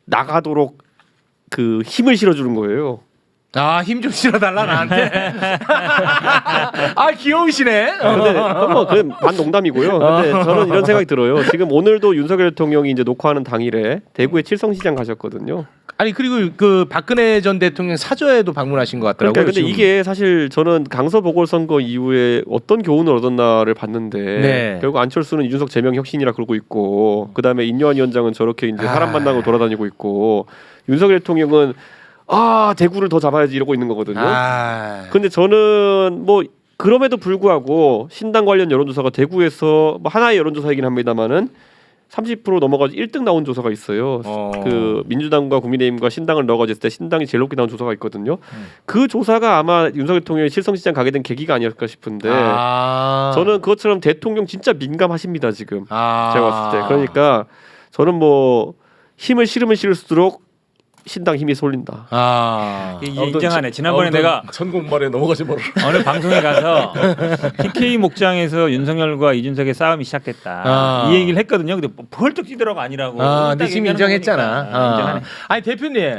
나가도록 그 힘을 실어주는 거예요. 힘 좀 실어달라 나한테. 귀여우시네. 근데 뭐 그건 반농담이고요. 근데 저는 이런 생각이 들어요. 지금 오늘도 윤석열 대통령이 이제 녹화하는 당일에 대구의 칠성시장 가셨거든요. 아니 그리고 그 박근혜 전 대통령 사저에도 방문하신 것 같더라고요. 그러니까 근데 지금. 이게 사실 저는 강서 보궐선거 이후에 어떤 교훈을 얻었나를 봤는데 네. 결국 안철수는 이준석 제명 혁신이라 그러고 있고 그다음에 인요한 위원장은 저렇게 이제 사람 만나고 돌아다니고 있고 윤석열 대통령은 대구를 더 잡아야지 이러고 있는 거거든요. 근데 저는 뭐 그럼에도 불구하고 신당 관련 여론조사가 대구에서 뭐 하나의 여론조사이긴 합니다만은 30% 넘어가서 1등 나온 조사가 있어요. 그 민주당과 국민의힘과 신당을 넣어가졌을 때 신당이 제일 높게 나온 조사가 있거든요. 그 조사가 아마 윤석열 대통령이 칠성시장 가게 된 계기가 아니었을까 싶은데 저는 그것처럼 대통령 진짜 민감하십니다 지금. 제가 봤을 때. 그러니까 저는 뭐 힘을 실으면 실을수록 신당 힘이 쏠린다. 이게 인정하네. 지난번에 내가 천국말에 넘어가지 말아라. 어느 방송에 가서 TK 목장에서 윤석열과 이준석의 싸움이 시작됐다. 이 얘기를 했거든요. 근데 벌떡 뛰더라고 아니라고. 근데 지금 인정했잖아. 인정하네. 아니 대표님.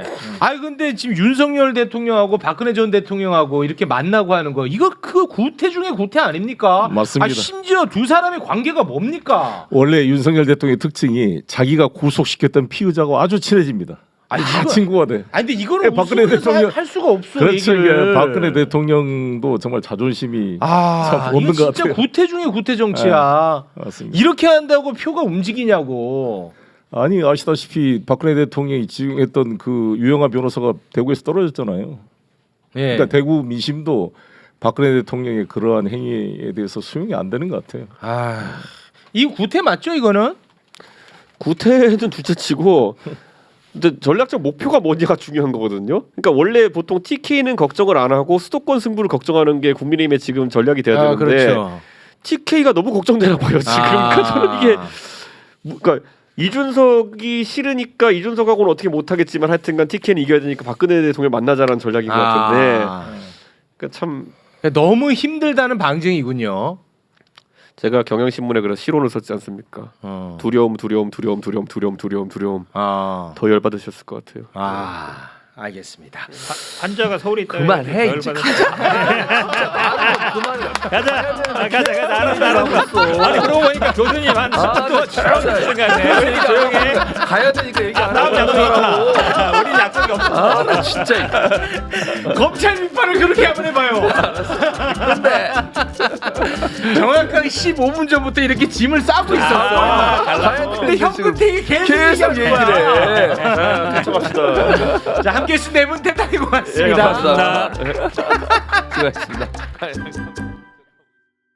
근데 지금 윤석열 대통령하고 박근혜 전 대통령하고 이렇게 만나고 하는 거 이거 그 구태 중에 구태 아닙니까? 맞습니다. 심지어 두 사람의 관계가 뭡니까? 원래 윤석열 대통령의 특징이 자기가 구속시켰던 피의자가 아주 친해집니다. 다 친구가 돼. 근데 이거는 박근혜 대통령 할 수가 없어. 그렇죠. 얘기를. 박근혜 대통령도 정말 자존심이 참 없는 이거 것 진짜 같아요. 구태 중에 구태 정치야. 맞습니다. 이렇게 한다고 표가 움직이냐고. 아니 아시다시피 박근혜 대통령이 지용했던 그 유영하 변호사가 대구에서 떨어졌잖아요. 예. 그러니까 대구 민심도 박근혜 대통령의 그러한 행위에 대해서 수용이 안 되는 것 같아요. 이 구태 맞죠 이거는? 구태는 둘째치고 근데 전략적 목표가 뭐냐가 중요한 거거든요. 그러니까 원래 보통 TK는 걱정을 안 하고 수도권 승부를 걱정하는 게 국민의힘의 지금 전략이 돼야 되는데 그렇죠. TK가 너무 걱정되나 봐요 지금. 그러니까 저는 이게 그러니까 이준석이 싫으니까 이준석하고는 어떻게 못하겠지만 하여튼간 TK는 이겨야 되니까 박근혜 대통령 만나자라는 전략인 것 같은데 그러니까 참 너무 힘들다는 방증이군요. 제가 경향신문에 그래서 시론을 썼지 않습니까? 어. 두려움. 아. 더 열받으셨을 것 같아요. 아, 알겠습니다. 환자가 서울에 있다. 그만해, 이제 가자. 알았어. 아니 그러고 보니까 교수님 한 10분 동안 조용히 생각해. 조용해. 가야 되니까 얘기 안 다음 하고. 약속이다. 우리 약속이 없어. 아, 나 진짜. 검찰 비판을 그렇게 한번 해봐요. 근데 정확하게 15분 전부터 이렇게 짐을 싸고 있었어. 가야 근데 현금택이 계속 얘기를 해. 개척합시다. 자, 함께해 주신 네 분 대단히 고맙습니다. 예, 감사합니다. 수고하셨습니다.